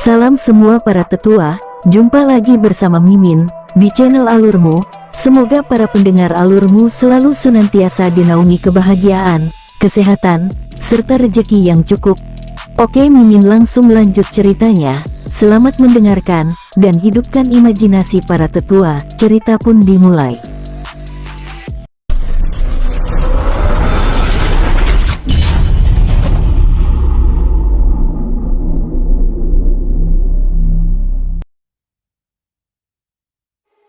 Salam semua para tetua, jumpa lagi bersama Mimin di channel Alurmu. Semoga para pendengar Alurmu selalu senantiasa dinaungi kebahagiaan, kesehatan, serta rezeki yang cukup. Oke, Mimin langsung lanjut ceritanya. Selamat mendengarkan dan hidupkan imajinasi para tetua. Cerita pun dimulai.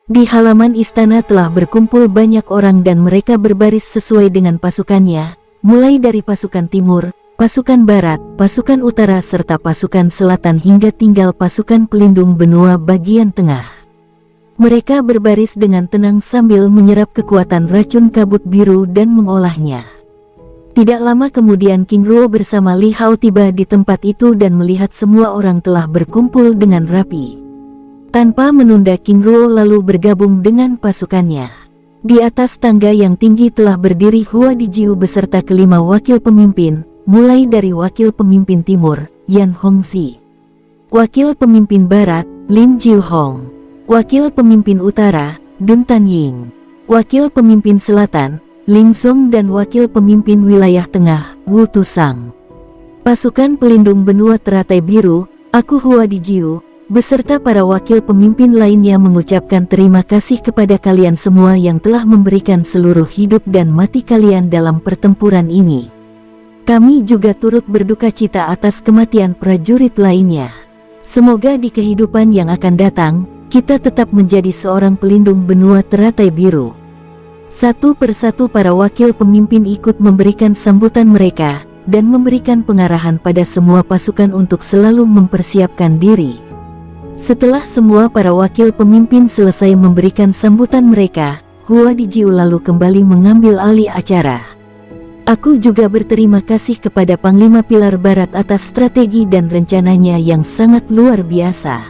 Di halaman istana telah berkumpul banyak orang dan mereka berbaris sesuai dengan pasukannya, mulai dari pasukan timur, pasukan barat, pasukan utara serta pasukan selatan hingga tinggal pasukan pelindung benua bagian tengah. Mereka berbaris dengan tenang sambil menyerap kekuatan racun kabut biru dan mengolahnya. Tidak lama kemudian King Ruo bersama Li Hao tiba di tempat itu dan melihat semua orang telah berkumpul dengan rapi. Tanpa menunda, King Ruo lalu bergabung dengan pasukannya. Di atas tangga yang tinggi telah berdiri Hua Dijiu beserta kelima wakil pemimpin, mulai dari wakil pemimpin timur, Yan Hongxi, wakil pemimpin barat, Lin Jiuhong, wakil pemimpin utara, Dun Tanying, wakil pemimpin selatan, Ling Song dan wakil pemimpin wilayah tengah, Wu Tusang. Pasukan pelindung benua teratai biru, aku Hua Dijiu, beserta para wakil pemimpin lainnya mengucapkan terima kasih kepada kalian semua yang telah memberikan seluruh hidup dan mati kalian dalam pertempuran ini. Kami juga turut berduka cita atas kematian prajurit lainnya. Semoga di kehidupan yang akan datang, kita tetap menjadi seorang pelindung benua teratai biru. Satu persatu para wakil pemimpin ikut memberikan sambutan mereka, dan memberikan pengarahan pada semua pasukan untuk selalu mempersiapkan diri. Setelah semua para wakil pemimpin selesai memberikan sambutan mereka, Hua Dijiu lalu kembali mengambil alih acara. Aku juga berterima kasih kepada Panglima Pilar Barat atas strategi dan rencananya yang sangat luar biasa.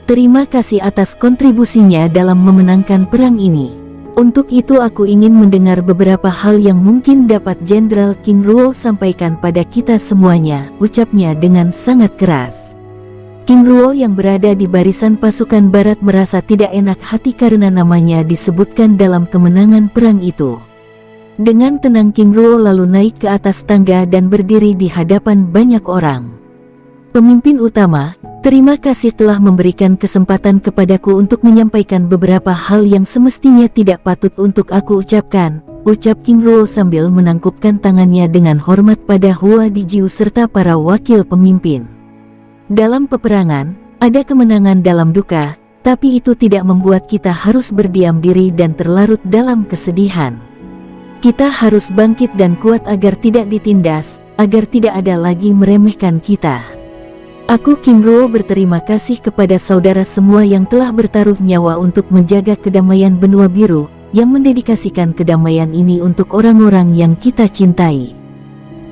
Terima kasih atas kontribusinya dalam memenangkan perang ini. Untuk itu aku ingin mendengar beberapa hal yang mungkin dapat Jenderal King Ruo sampaikan pada kita semuanya, ucapnya dengan sangat keras. King Ruo yang berada di barisan pasukan barat merasa tidak enak hati karena namanya disebutkan dalam kemenangan perang itu. Dengan tenang King Ruo lalu naik ke atas tangga dan berdiri di hadapan banyak orang. Pemimpin utama, terima kasih telah memberikan kesempatan kepadaku untuk menyampaikan beberapa hal yang semestinya tidak patut untuk aku ucapkan, ucap King Ruo sambil menangkupkan tangannya dengan hormat pada Hua Dijiu serta para wakil pemimpin. Dalam peperangan, ada kemenangan dalam duka, tapi itu tidak membuat kita harus berdiam diri dan terlarut dalam kesedihan. Kita harus bangkit dan kuat agar tidak ditindas, agar tidak ada lagi meremehkan kita. Aku King Ruo berterima kasih kepada saudara semua yang telah bertaruh nyawa untuk menjaga kedamaian benua biru, yang mendedikasikan kedamaian ini untuk orang-orang yang kita cintai.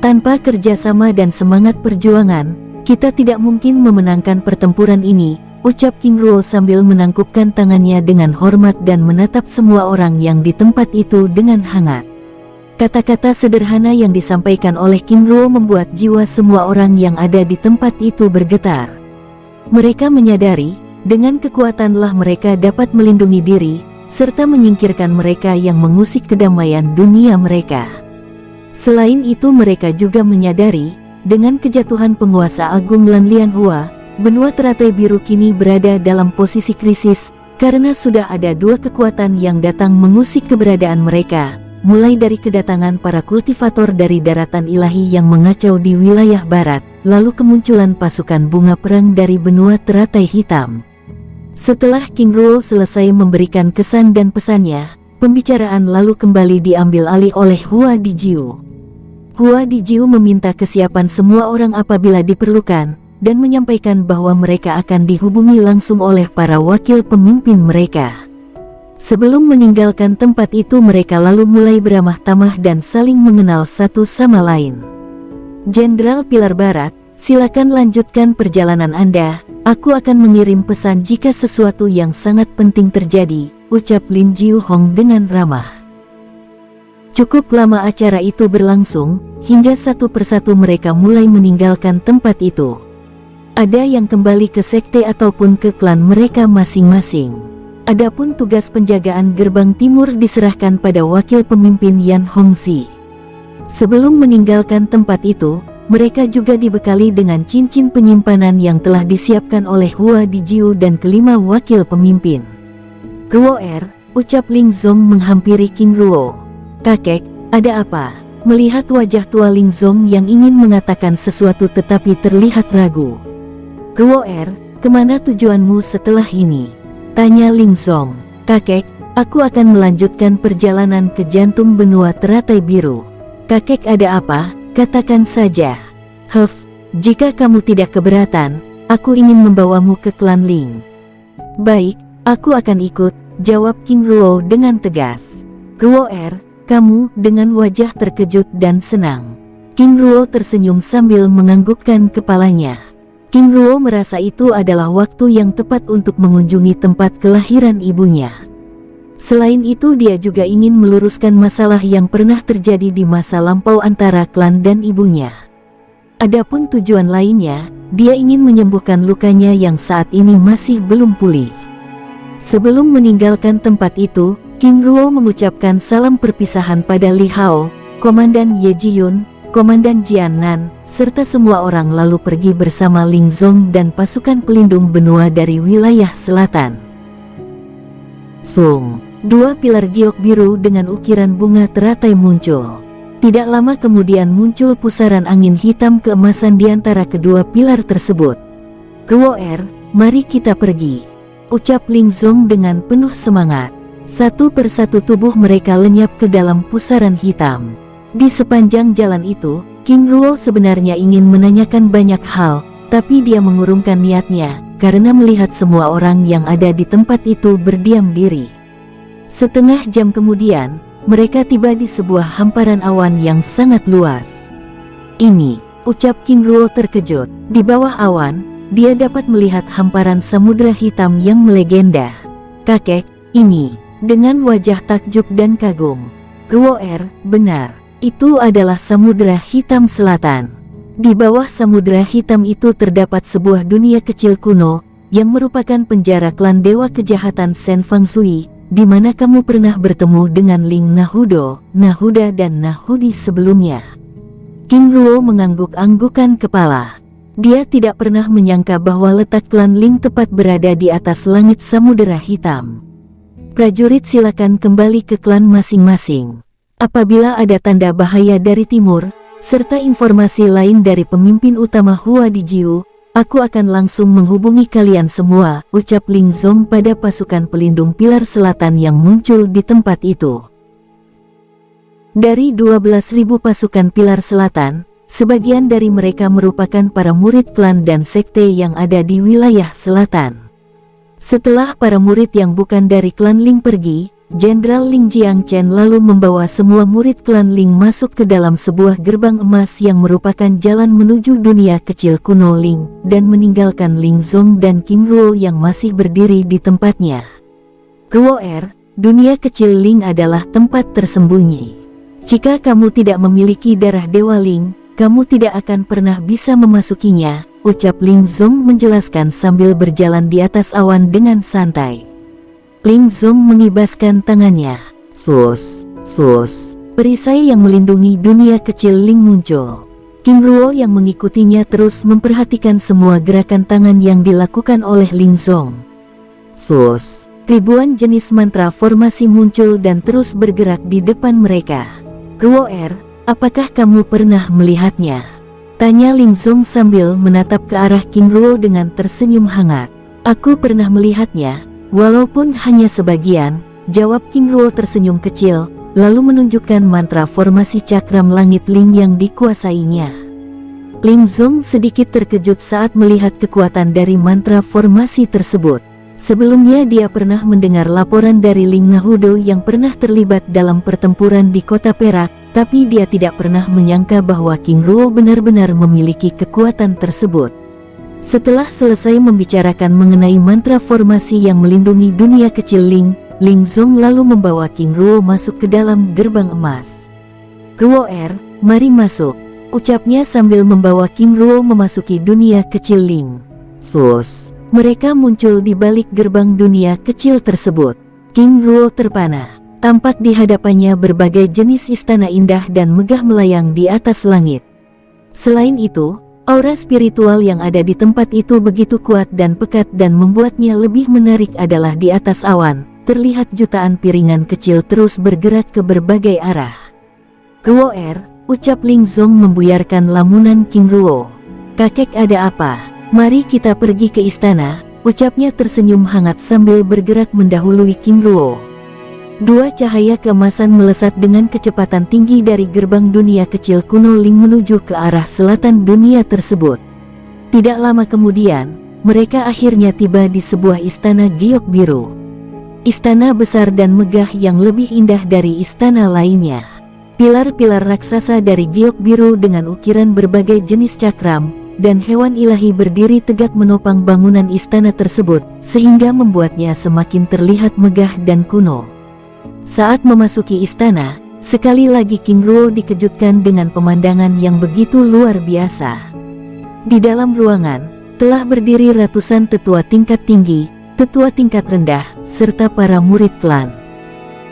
Tanpa kerjasama dan semangat perjuangan, kita tidak mungkin memenangkan pertempuran ini, ucap King Ruo sambil menangkupkan tangannya dengan hormat dan menatap semua orang yang di tempat itu dengan hangat. Kata-kata sederhana yang disampaikan oleh King Ruo membuat jiwa semua orang yang ada di tempat itu bergetar. Mereka menyadari, dengan kekuatanlah mereka dapat melindungi diri, serta menyingkirkan mereka yang mengusik kedamaian dunia mereka. Selain itu mereka juga menyadari, dengan kejatuhan penguasa agung Lan Lianhua, benua teratai biru kini berada dalam posisi krisis, karena sudah ada dua kekuatan yang datang mengusik keberadaan mereka, mulai dari kedatangan para kultivator dari daratan ilahi yang mengacau di wilayah barat, lalu kemunculan pasukan bunga perang dari benua teratai hitam. Setelah King Ruo selesai memberikan kesan dan pesannya, pembicaraan lalu kembali diambil alih oleh Hua Dijiu. Hua Dijiu meminta kesiapan semua orang apabila diperlukan, dan menyampaikan bahwa mereka akan dihubungi langsung oleh para wakil pemimpin mereka. Sebelum meninggalkan tempat itu mereka lalu mulai beramah tamah dan saling mengenal satu sama lain. Jenderal Pilar Barat, silakan lanjutkan perjalanan Anda, aku akan mengirim pesan jika sesuatu yang sangat penting terjadi, ucap Lin Jiuhong dengan ramah. Cukup lama acara itu berlangsung, hingga satu persatu mereka mulai meninggalkan tempat itu. Ada yang kembali ke sekte ataupun ke klan mereka masing-masing. Adapun tugas penjagaan gerbang timur diserahkan pada wakil pemimpin Yan Hongxi. Sebelum meninggalkan tempat itu, mereka juga dibekali dengan cincin penyimpanan yang telah disiapkan oleh Hua Dijiu dan kelima wakil pemimpin. Ruo ucap Ling Zong menghampiri King Ruo. Kakek, ada apa? Melihat wajah tua Ling Zong yang ingin mengatakan sesuatu tetapi terlihat ragu. Ruo kemana tujuanmu setelah ini? Tanya Ling Zong. Kakek, aku akan melanjutkan perjalanan ke jantung benua teratai biru. Kakek ada apa? Katakan saja. Jika kamu tidak keberatan, aku ingin membawamu ke klan Ling. Baik, aku akan ikut, jawab King Ruo dengan tegas. Ruo kamu, dengan wajah terkejut dan senang. King Ruo tersenyum sambil menganggukkan kepalanya. King Ruo merasa itu adalah waktu yang tepat untuk mengunjungi tempat kelahiran ibunya. Selain itu dia juga ingin meluruskan masalah yang pernah terjadi di masa lampau antara klan dan ibunya. Adapun tujuan lainnya, dia ingin menyembuhkan lukanya yang saat ini masih belum pulih. Sebelum meninggalkan tempat itu, King Ruo mengucapkan salam perpisahan pada Li Hao, Komandan Ye Jiyun, Komandan Jianan, serta semua orang lalu pergi bersama Ling Zong dan pasukan pelindung benua dari wilayah selatan. Dua pilar giok biru dengan ukiran bunga teratai muncul. Tidak lama kemudian muncul pusaran angin hitam keemasan di antara kedua pilar tersebut. Ruo mari kita pergi, ucap Ling Zong dengan penuh semangat. Satu persatu tubuh mereka lenyap ke dalam pusaran hitam. Di sepanjang jalan itu, King Ruo sebenarnya ingin menanyakan banyak hal, tapi dia mengurungkan niatnya, karena melihat semua orang yang ada di tempat itu berdiam diri. Setengah jam kemudian, mereka tiba di sebuah hamparan awan yang sangat luas. Ini, ucap King Ruo terkejut, di bawah awan, dia dapat melihat hamparan samudera hitam yang melegenda. Kakek, ini, dengan wajah takjub dan kagum. Ruo benar, itu adalah samudera hitam selatan. Di bawah samudera hitam itu terdapat sebuah dunia kecil kuno, yang merupakan penjara klan dewa kejahatan Shen Fangshui, di mana kamu pernah bertemu dengan Ling Nahudo, Nahuda dan Nahudi sebelumnya. King Ruo mengangguk-anggukan kepala. Dia tidak pernah menyangka bahwa letak klan Ling tepat berada di atas langit samudera hitam. Prajurit silakan kembali ke klan masing-masing. Apabila ada tanda bahaya dari timur, serta informasi lain dari pemimpin utama Hua Dijiu, aku akan langsung menghubungi kalian semua, ucap Ling Zong pada pasukan pelindung pilar selatan yang muncul di tempat itu. Dari 12.000 pasukan pilar selatan, sebagian dari mereka merupakan para murid klan dan sekte yang ada di wilayah selatan. Setelah para murid yang bukan dari klan Ling pergi, Jenderal Ling Jiangchen lalu membawa semua murid klan Ling masuk ke dalam sebuah gerbang emas yang merupakan jalan menuju dunia kecil kuno Ling, dan meninggalkan Ling Zong dan King Ruo yang masih berdiri di tempatnya. Ruo dunia kecil Ling adalah tempat tersembunyi. Jika kamu tidak memiliki darah Dewa Ling, kamu tidak akan pernah bisa memasukinya, ucap Ling Zong menjelaskan sambil berjalan di atas awan dengan santai. Ling Zong mengibaskan tangannya. Sus. Perisai yang melindungi dunia kecil Ling muncul. King Ruo yang mengikutinya terus memperhatikan semua gerakan tangan yang dilakukan oleh Ling Zong. Ribuan jenis mantra formasi muncul dan terus bergerak di depan mereka. Ruo apakah kamu pernah melihatnya? Tanya Ling Zong sambil menatap ke arah King Ruo dengan tersenyum hangat. Aku pernah melihatnya, walaupun hanya sebagian, jawab King Ruo tersenyum kecil, lalu menunjukkan mantra formasi cakram langit Ling yang dikuasainya. Ling Zong sedikit terkejut saat melihat kekuatan dari mantra formasi tersebut. Sebelumnya dia pernah mendengar laporan dari Ling Nahudo yang pernah terlibat dalam pertempuran di kota Perak, tapi dia tidak pernah menyangka bahwa King Ruo benar-benar memiliki kekuatan tersebut. Setelah selesai membicarakan mengenai mantra formasi yang melindungi dunia kecil Ling, Ling Zong lalu membawa King Ruo masuk ke dalam gerbang emas. Ruo mari masuk, ucapnya sambil membawa King Ruo memasuki dunia kecil Ling. Sus, mereka muncul di balik gerbang dunia kecil tersebut. King Ruo terpana. Tampak di hadapannya berbagai jenis istana indah dan megah melayang di atas langit. Selain itu, aura spiritual yang ada di tempat itu begitu kuat dan pekat dan membuatnya lebih menarik adalah di atas awan, terlihat jutaan piringan kecil terus bergerak ke berbagai arah. Ruo ucap Ling Zong membuyarkan lamunan King Ruo. Kakek, ada apa? Mari kita pergi ke istana, ucapnya tersenyum hangat sambil bergerak mendahului King Ruo. Dua cahaya keemasan melesat dengan kecepatan tinggi dari gerbang dunia kecil kuno Ling menuju ke arah selatan dunia tersebut. Tidak lama kemudian, mereka akhirnya tiba di sebuah istana giok biru. Istana besar dan megah yang lebih indah dari istana lainnya. Pilar-pilar raksasa dari giok biru dengan ukiran berbagai jenis cakram dan hewan ilahi berdiri tegak menopang bangunan istana tersebut, sehingga membuatnya semakin terlihat megah dan kuno. Saat memasuki istana, sekali lagi King Ruo dikejutkan dengan pemandangan yang begitu luar biasa. Di dalam ruangan, telah berdiri ratusan tetua tingkat tinggi, tetua tingkat rendah, serta para murid klan.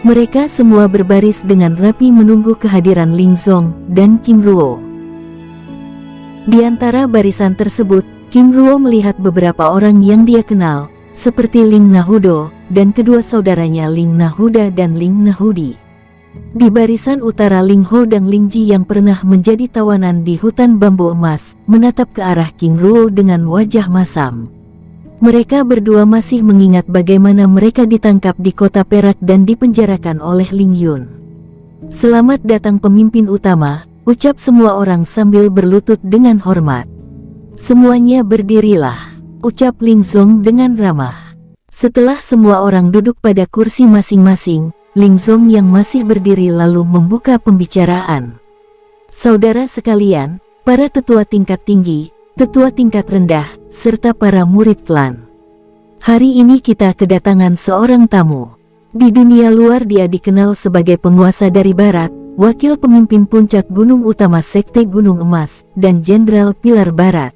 Mereka semua berbaris dengan rapi menunggu kehadiran Ling Zong dan King Ruo. Di antara barisan tersebut, King Ruo melihat beberapa orang yang dia kenal, seperti Ling Nahudo dan kedua saudaranya Ling Nahuda dan Ling Nahudi. Di barisan utara, Ling Ho dan Ling Ji yang pernah menjadi tawanan di hutan bambu emas, menatap ke arah King Ruo dengan wajah masam. Mereka berdua masih mengingat bagaimana mereka ditangkap di kota Perak dan dipenjarakan oleh Ling Yun. Selamat datang pemimpin utama, ucap semua orang sambil berlutut dengan hormat. Semuanya berdirilah, ucap Ling Zong dengan ramah. Setelah semua orang duduk pada kursi masing-masing, Ling Zong yang masih berdiri lalu membuka pembicaraan. Saudara sekalian, para tetua tingkat tinggi, tetua tingkat rendah, serta para murid klan. Hari ini kita kedatangan seorang tamu. Di dunia luar dia dikenal sebagai penguasa dari barat, wakil pemimpin puncak gunung utama Sekte Gunung Emas, dan Jenderal Pilar Barat.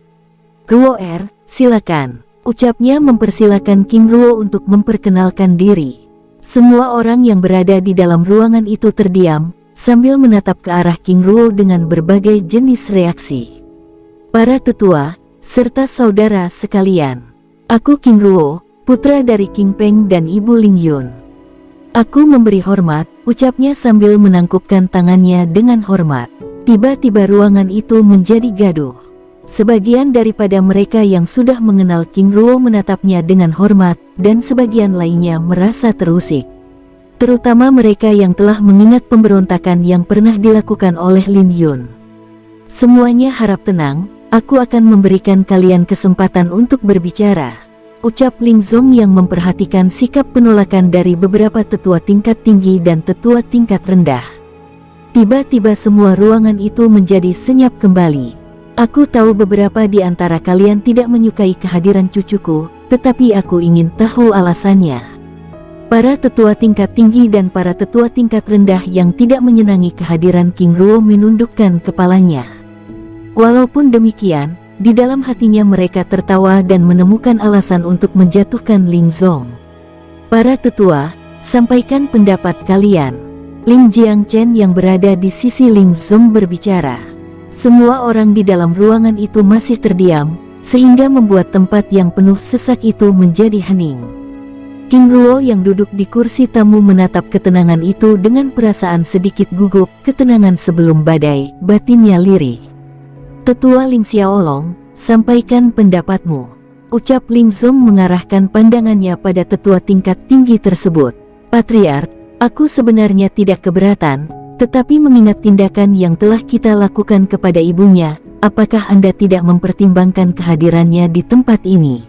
Ruo silakan, ucapnya mempersilakan King Ruo untuk memperkenalkan diri. Semua orang yang berada di dalam ruangan itu terdiam, sambil menatap ke arah King Ruo dengan berbagai jenis reaksi. Para tetua, serta saudara sekalian. Aku King Ruo, putra dari King Peng dan Ibu Ling Yun. Aku memberi hormat, ucapnya sambil menangkupkan tangannya dengan hormat. Tiba-tiba ruangan itu menjadi gaduh. Sebagian daripada mereka yang sudah mengenal King Ruo menatapnya dengan hormat, dan sebagian lainnya merasa terusik. Terutama mereka yang telah mengingat pemberontakan yang pernah dilakukan oleh Lin Yun. Semuanya harap tenang, aku akan memberikan kalian kesempatan untuk berbicara, ucap Ling Zong yang memperhatikan sikap penolakan dari beberapa tetua tingkat tinggi dan tetua tingkat rendah. Tiba-tiba semua ruangan itu menjadi senyap kembali. Aku tahu beberapa di antara kalian tidak menyukai kehadiran cucuku, tetapi aku ingin tahu alasannya. Para tetua tingkat tinggi dan para tetua tingkat rendah yang tidak menyenangi kehadiran King Ruo menundukkan kepalanya. Walaupun demikian, di dalam hatinya mereka tertawa dan menemukan alasan untuk menjatuhkan Ling Zong. Para tetua, sampaikan pendapat kalian. Ling Jiangchen yang berada di sisi Ling Zong berbicara. Semua orang di dalam ruangan itu masih terdiam, sehingga membuat tempat yang penuh sesak itu menjadi hening. King Ruo yang duduk di kursi tamu menatap ketenangan itu dengan perasaan sedikit gugup, ketenangan sebelum badai, batinnya lirih. Tetua Ling Xiaolong, sampaikan pendapatmu, ucap Ling Zong mengarahkan pandangannya pada tetua tingkat tinggi tersebut. Patriark, aku sebenarnya tidak keberatan, tetapi mengingat tindakan yang telah kita lakukan kepada ibunya, apakah Anda tidak mempertimbangkan kehadirannya di tempat ini?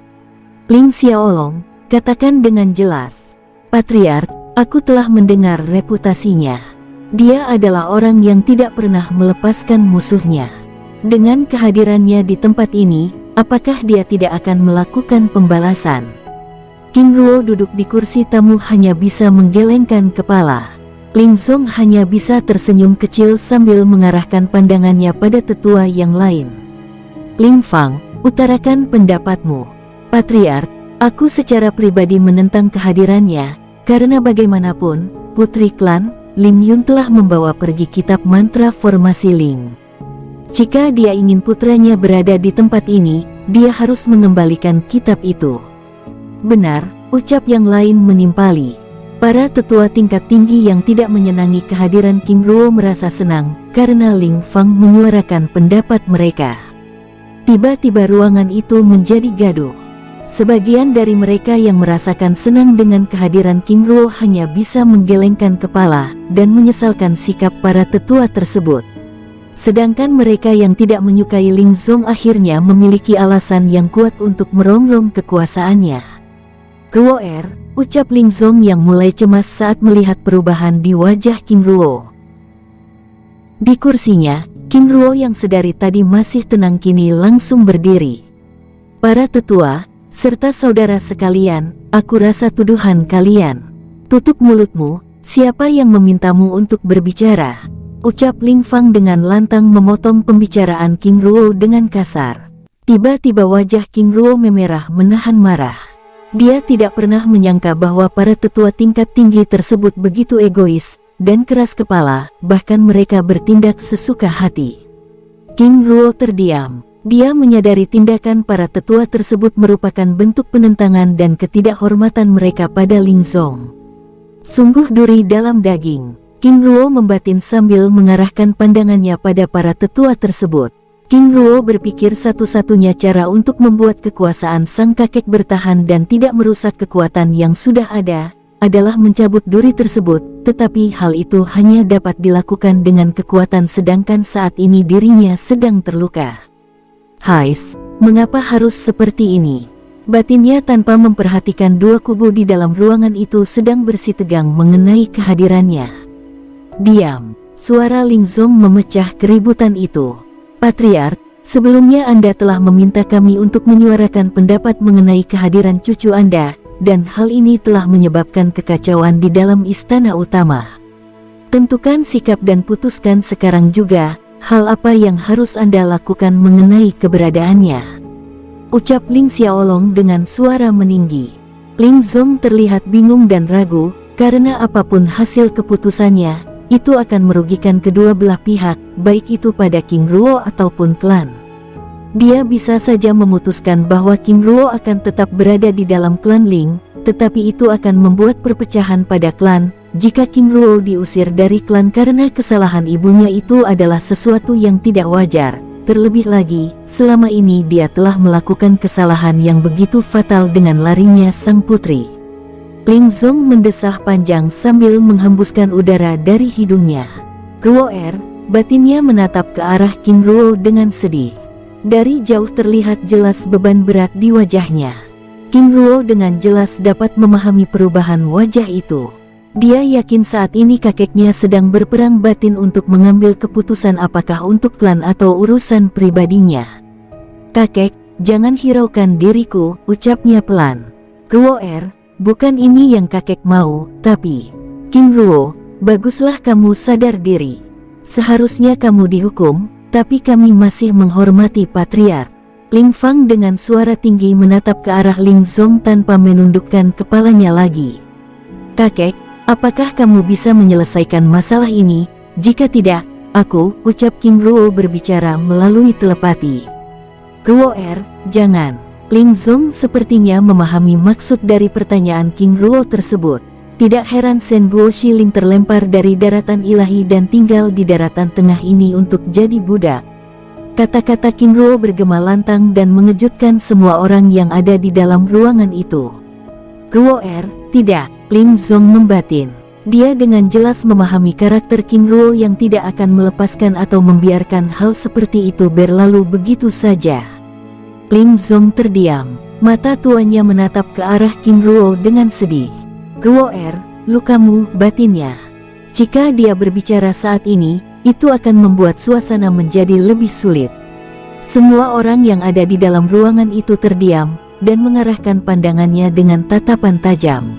Ling Xiaolong, katakan dengan jelas. Patriark, aku telah mendengar reputasinya. Dia adalah orang yang tidak pernah melepaskan musuhnya. Dengan kehadirannya di tempat ini, apakah dia tidak akan melakukan pembalasan? King Ruo duduk di kursi tamu hanya bisa menggelengkan kepala. Ling Zong hanya bisa tersenyum kecil sambil mengarahkan pandangannya pada tetua yang lain. Ling Fang, utarakan pendapatmu. Patriark, aku secara pribadi menentang kehadirannya, karena bagaimanapun, putri klan Ling Yun telah membawa pergi kitab mantra formasi Ling. Jika dia ingin putranya berada di tempat ini, dia harus mengembalikan kitab itu. Benar, ucap yang lain menimpali. Para tetua tingkat tinggi yang tidak menyenangi kehadiran King Ruo merasa senang, karena Ling Fang menyuarakan pendapat mereka. Tiba-tiba ruangan itu menjadi gaduh. Sebagian dari mereka yang merasakan senang dengan kehadiran King Ruo hanya bisa menggelengkan kepala dan menyesalkan sikap para tetua tersebut. Sedangkan mereka yang tidak menyukai Ling Zong akhirnya memiliki alasan yang kuat untuk merongrong kekuasaannya. Ruo ucap Ling Zong yang mulai cemas saat melihat perubahan di wajah King Ruo. Di kursinya, King Ruo yang sedari tadi masih tenang kini langsung berdiri. Para tetua, serta saudara sekalian, aku rasa tuduhan kalian. Tutup mulutmu, siapa yang memintamu untuk berbicara? Ucap Ling Fang dengan lantang memotong pembicaraan King Ruo dengan kasar. Tiba-tiba wajah King Ruo memerah menahan marah. Dia tidak pernah menyangka bahwa para tetua tingkat tinggi tersebut begitu egois dan keras kepala, bahkan mereka bertindak sesuka hati. King Ruo terdiam. Dia menyadari tindakan para tetua tersebut merupakan bentuk penentangan dan ketidakhormatan mereka pada Ling Zong. Sungguh duri dalam daging. King Ruo membatin sambil mengarahkan pandangannya pada para tetua tersebut. King Ruo berpikir satu-satunya cara untuk membuat kekuasaan sang kakek bertahan dan tidak merusak kekuatan yang sudah ada, adalah mencabut duri tersebut, tetapi hal itu hanya dapat dilakukan dengan kekuatan sedangkan saat ini dirinya sedang terluka. Hais, mengapa harus seperti ini? Batinnya tanpa memperhatikan dua kubu di dalam ruangan itu sedang bersitegang mengenai kehadirannya. Diam, suara Ling Zong memecah keributan itu. Patriark, sebelumnya Anda telah meminta kami untuk menyuarakan pendapat mengenai kehadiran cucu Anda, dan hal ini telah menyebabkan kekacauan di dalam istana utama. Tentukan sikap dan putuskan sekarang juga, hal apa yang harus Anda lakukan mengenai keberadaannya? Ucap Ling Xiaolong dengan suara meninggi. Ling Zong terlihat bingung dan ragu, karena apapun hasil keputusannya, itu akan merugikan kedua belah pihak, baik itu pada King Ruo ataupun klan. Dia bisa saja memutuskan bahwa King Ruo akan tetap berada di dalam klan Ling, tetapi itu akan membuat perpecahan pada klan. Jika King Ruo diusir dari klan karena kesalahan ibunya itu adalah sesuatu yang tidak wajar. Terlebih lagi, selama ini dia telah melakukan kesalahan yang begitu fatal dengan larinya sang putri. Ling Zong mendesah panjang sambil menghembuskan udara dari hidungnya. Ruo batinnya menatap ke arah King Ruo dengan sedih. Dari jauh terlihat jelas beban berat di wajahnya. King Ruo dengan jelas dapat memahami perubahan wajah itu. Dia yakin saat ini kakeknya sedang berperang batin untuk mengambil keputusan apakah untuk klan atau urusan pribadinya. Kakek, jangan hiraukan diriku, ucapnya pelan. Ruo bukan ini yang kakek mau, tapi... King Ruo, baguslah kamu sadar diri. Seharusnya kamu dihukum, tapi kami masih menghormati Patriark. Ling Fang dengan suara tinggi menatap ke arah Ling Zong tanpa menundukkan kepalanya lagi. Kakek, apakah kamu bisa menyelesaikan masalah ini? Jika tidak, aku, ucap King Ruo berbicara melalui telepati. Ruo jangan. Ling Zong sepertinya memahami maksud dari pertanyaan King Ruo tersebut. Tidak heran Shen Guo Shiling terlempar dari daratan ilahi dan tinggal di daratan tengah ini untuk jadi budak. Kata-kata King Ruo bergema lantang dan mengejutkan semua orang yang ada di dalam ruangan itu. Ruo tidak. Ling Zong membatin. Dia dengan jelas memahami karakter King Ruo yang tidak akan melepaskan atau membiarkan hal seperti itu berlalu begitu saja. Ling Zong terdiam. Mata tuannya menatap ke arah King Ruo dengan sedih. Ruo lukamu, batinnya. Jika dia berbicara saat ini, itu akan membuat suasana menjadi lebih sulit. Semua orang yang ada di dalam ruangan itu terdiam, dan mengarahkan pandangannya dengan tatapan tajam.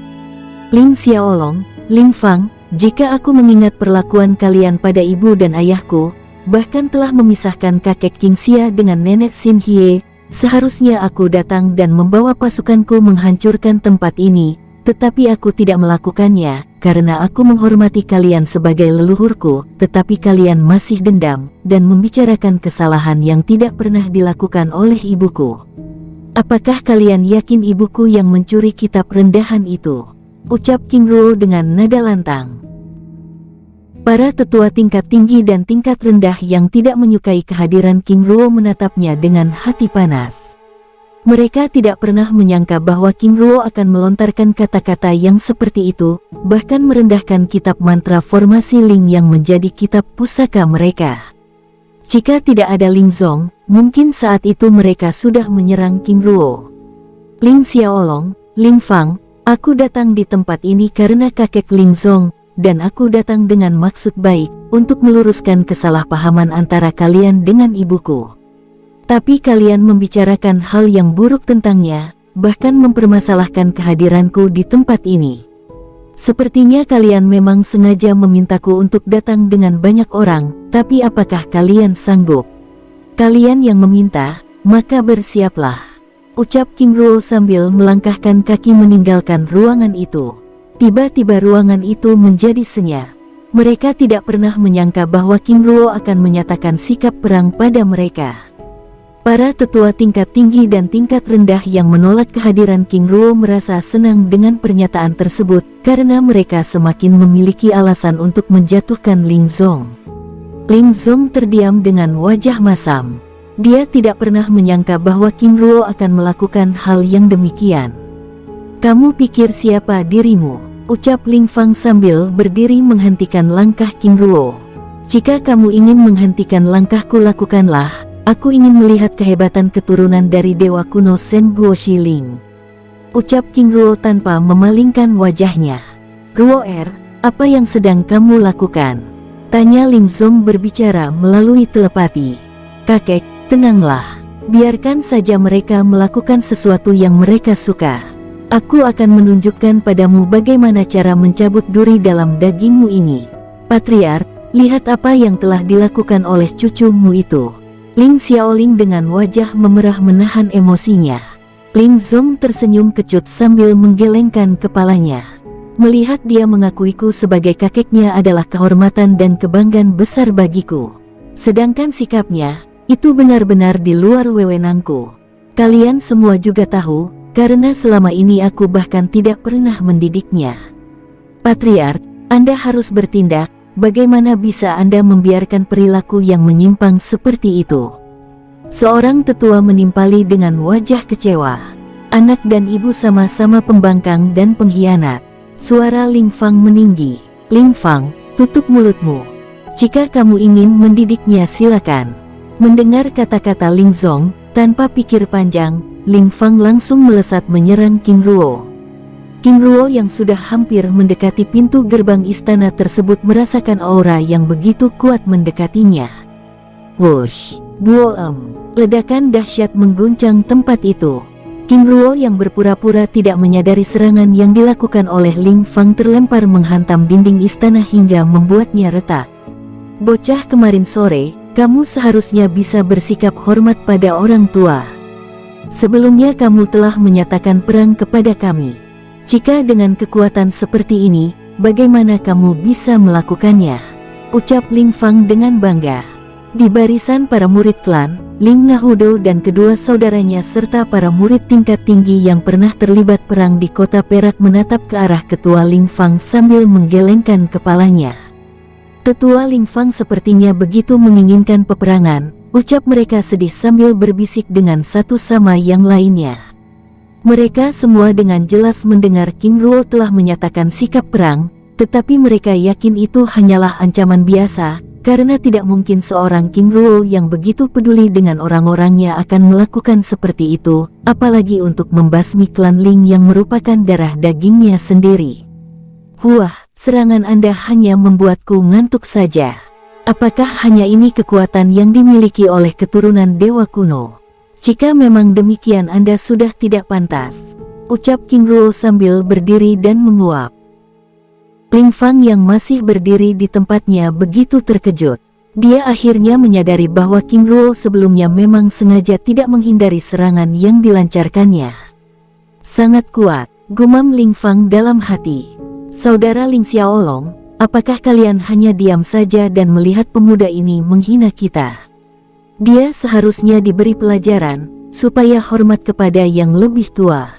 Ling Xiaolong, Ling Fang, jika aku mengingat perlakuan kalian pada ibu dan ayahku, bahkan telah memisahkan kakek King Xia dengan nenek Xin Hye, Seharusnya aku datang dan membawa pasukanku menghancurkan tempat ini, tetapi aku tidak melakukannya, karena aku menghormati kalian sebagai leluhurku, tetapi kalian masih dendam, dan membicarakan kesalahan yang tidak pernah dilakukan oleh ibuku. Apakah kalian yakin ibuku yang mencuri kitab rendahan itu? Ucap King Ruo dengan nada lantang. Para tetua tingkat tinggi dan tingkat rendah yang tidak menyukai kehadiran King Ruo menatapnya dengan hati panas. Mereka tidak pernah menyangka bahwa King Ruo akan melontarkan kata-kata yang seperti itu, bahkan merendahkan kitab mantra formasi Ling yang menjadi kitab pusaka mereka. Jika tidak ada Ling Zong, mungkin saat itu mereka sudah menyerang King Ruo. Ling Xiaolong, Ling Fang, aku datang di tempat ini karena kakek Ling Zong, dan aku datang dengan maksud baik, untuk meluruskan kesalahpahaman antara kalian dengan ibuku. Tapi kalian membicarakan hal yang buruk tentangnya, bahkan mempermasalahkan kehadiranku di tempat ini. Sepertinya kalian memang sengaja memintaku untuk datang dengan banyak orang, tapi apakah kalian sanggup? Kalian yang meminta, maka bersiaplah. Ucap King Ruo sambil melangkahkan kaki meninggalkan ruangan itu. Tiba-tiba ruangan itu menjadi senyap. Mereka tidak pernah menyangka bahwa King Ruo akan menyatakan sikap perang pada mereka. Para tetua tingkat tinggi dan tingkat rendah yang menolak kehadiran King Ruo merasa senang dengan pernyataan tersebut, karena mereka semakin memiliki alasan untuk menjatuhkan Ling Zong. Ling Zong terdiam dengan wajah masam. Dia tidak pernah menyangka bahwa King Ruo akan melakukan hal yang demikian. Kamu pikir siapa dirimu? Ucap Ling Fang sambil berdiri menghentikan langkah King Ruo. Jika kamu ingin menghentikan langkahku, lakukanlah. Aku ingin melihat kehebatan keturunan dari dewa kuno Shen Guoxiling. Ucap King Ruo tanpa memalingkan wajahnya. Ruo apa yang sedang kamu lakukan? Tanya Ling Zong berbicara melalui telepati. Kakek, tenanglah. Biarkan saja mereka melakukan sesuatu yang mereka suka. Aku akan menunjukkan padamu bagaimana cara mencabut duri dalam dagingmu ini. Patriark, lihat apa yang telah dilakukan oleh cucumu itu. Ling Xiaoling dengan wajah memerah menahan emosinya. Ling Zong tersenyum kecut sambil menggelengkan kepalanya. Melihat dia mengakuiku sebagai kakeknya adalah kehormatan dan kebanggaan besar bagiku. Sedangkan sikapnya, itu benar-benar di luar wewenangku. Kalian semua juga tahu, karena selama ini aku bahkan tidak pernah mendidiknya. Patriark, Anda harus bertindak. Bagaimana bisa Anda membiarkan perilaku yang menyimpang seperti itu? Seorang tetua menimpali dengan wajah kecewa. Anak dan ibu sama-sama pembangkang dan pengkhianat. Suara Ling Fang meninggi. Ling Fang, tutup mulutmu. Jika kamu ingin mendidiknya silakan. Mendengar kata-kata Ling Zong, tanpa pikir panjang, Ling Fang langsung melesat menyerang King Ruo. King Ruo yang sudah hampir mendekati pintu gerbang istana tersebut merasakan aura yang begitu kuat mendekatinya. Wush! Buoem! Ledakan dahsyat mengguncang tempat itu. King Ruo yang berpura-pura tidak menyadari serangan yang dilakukan oleh Ling Fang terlempar menghantam dinding istana hingga membuatnya retak. Bocah, kemarin sore, kamu seharusnya bisa bersikap hormat pada orang tua. Sebelumnya kamu telah menyatakan perang kepada kami. Jika dengan kekuatan seperti ini, bagaimana kamu bisa melakukannya? Ucap Ling Fang dengan bangga. Di barisan para murid klan, Ling Nahudo dan kedua saudaranya serta para murid tingkat tinggi yang pernah terlibat perang di kota Perak menatap ke arah ketua Ling Fang sambil menggelengkan kepalanya. Tetua Ling Fang sepertinya begitu menginginkan peperangan, ucap mereka sedih sambil berbisik dengan satu sama yang lainnya. Mereka semua dengan jelas mendengar King Ruo telah menyatakan sikap perang, tetapi mereka yakin itu hanyalah ancaman biasa, karena tidak mungkin seorang King Ruo yang begitu peduli dengan orang-orangnya akan melakukan seperti itu, apalagi untuk membasmi klan Ling yang merupakan darah dagingnya sendiri. Wah, serangan Anda hanya membuatku ngantuk saja. Apakah hanya ini kekuatan yang dimiliki oleh keturunan dewa kuno? Jika memang demikian Anda sudah tidak pantas, ucap King Ruo sambil berdiri dan menguap. Ling Fang yang masih berdiri di tempatnya begitu terkejut. Dia akhirnya menyadari bahwa King Ruo sebelumnya memang sengaja tidak menghindari serangan yang dilancarkannya. Sangat kuat, gumam Ling Fang dalam hati. Saudara Ling Xiaolong, apakah kalian hanya diam saja dan melihat pemuda ini menghina kita? Dia seharusnya diberi pelajaran, supaya hormat kepada yang lebih tua.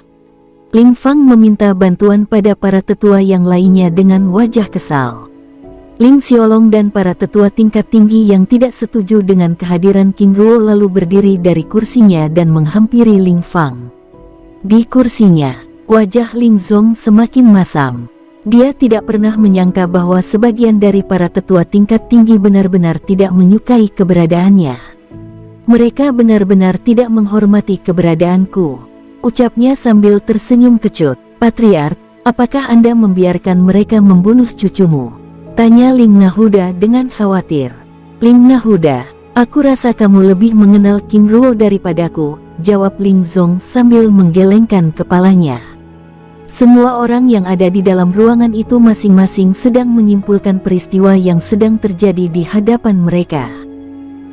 Ling Fang meminta bantuan pada para tetua yang lainnya dengan wajah kesal. Ling Xiaolong dan para tetua tingkat tinggi yang tidak setuju dengan kehadiran King Ruo lalu berdiri dari kursinya dan menghampiri Ling Fang. Di kursinya, wajah Ling Zong semakin masam. Dia tidak pernah menyangka bahwa sebagian dari para tetua tingkat tinggi benar-benar tidak menyukai keberadaannya. Mereka benar-benar tidak menghormati keberadaanku, ucapnya sambil tersenyum kecut. Patriark, apakah Anda membiarkan mereka membunuh cucumu? Tanya Ling Nahuda dengan khawatir. Ling Nahuda, aku rasa kamu lebih mengenal King Ruo daripadaku, jawab Ling Zong sambil menggelengkan kepalanya. Semua orang yang ada di dalam ruangan itu masing-masing sedang menyimpulkan peristiwa yang sedang terjadi di hadapan mereka.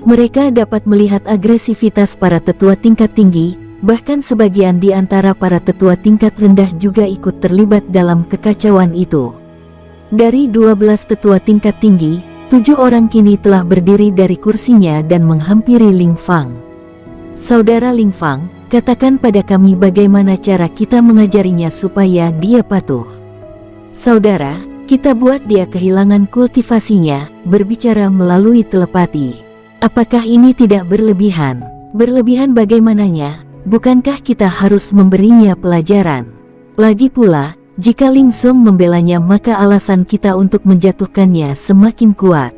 Mereka dapat melihat agresivitas para tetua tingkat tinggi, bahkan sebagian di antara para tetua tingkat rendah juga ikut terlibat dalam kekacauan itu. Dari 12 tetua tingkat tinggi, 7 orang kini telah berdiri dari kursinya dan menghampiri Ling Fang. Saudara Ling Fang, katakan pada kami bagaimana cara kita mengajarinya supaya dia patuh. Saudara, kita buat dia kehilangan kultivasinya, berbicara melalui telepati. Apakah ini tidak berlebihan? Berlebihan bagaimananya? Bukankah kita harus memberinya pelajaran? Lagi pula, jika Ling Zong membelanya maka alasan kita untuk menjatuhkannya semakin kuat.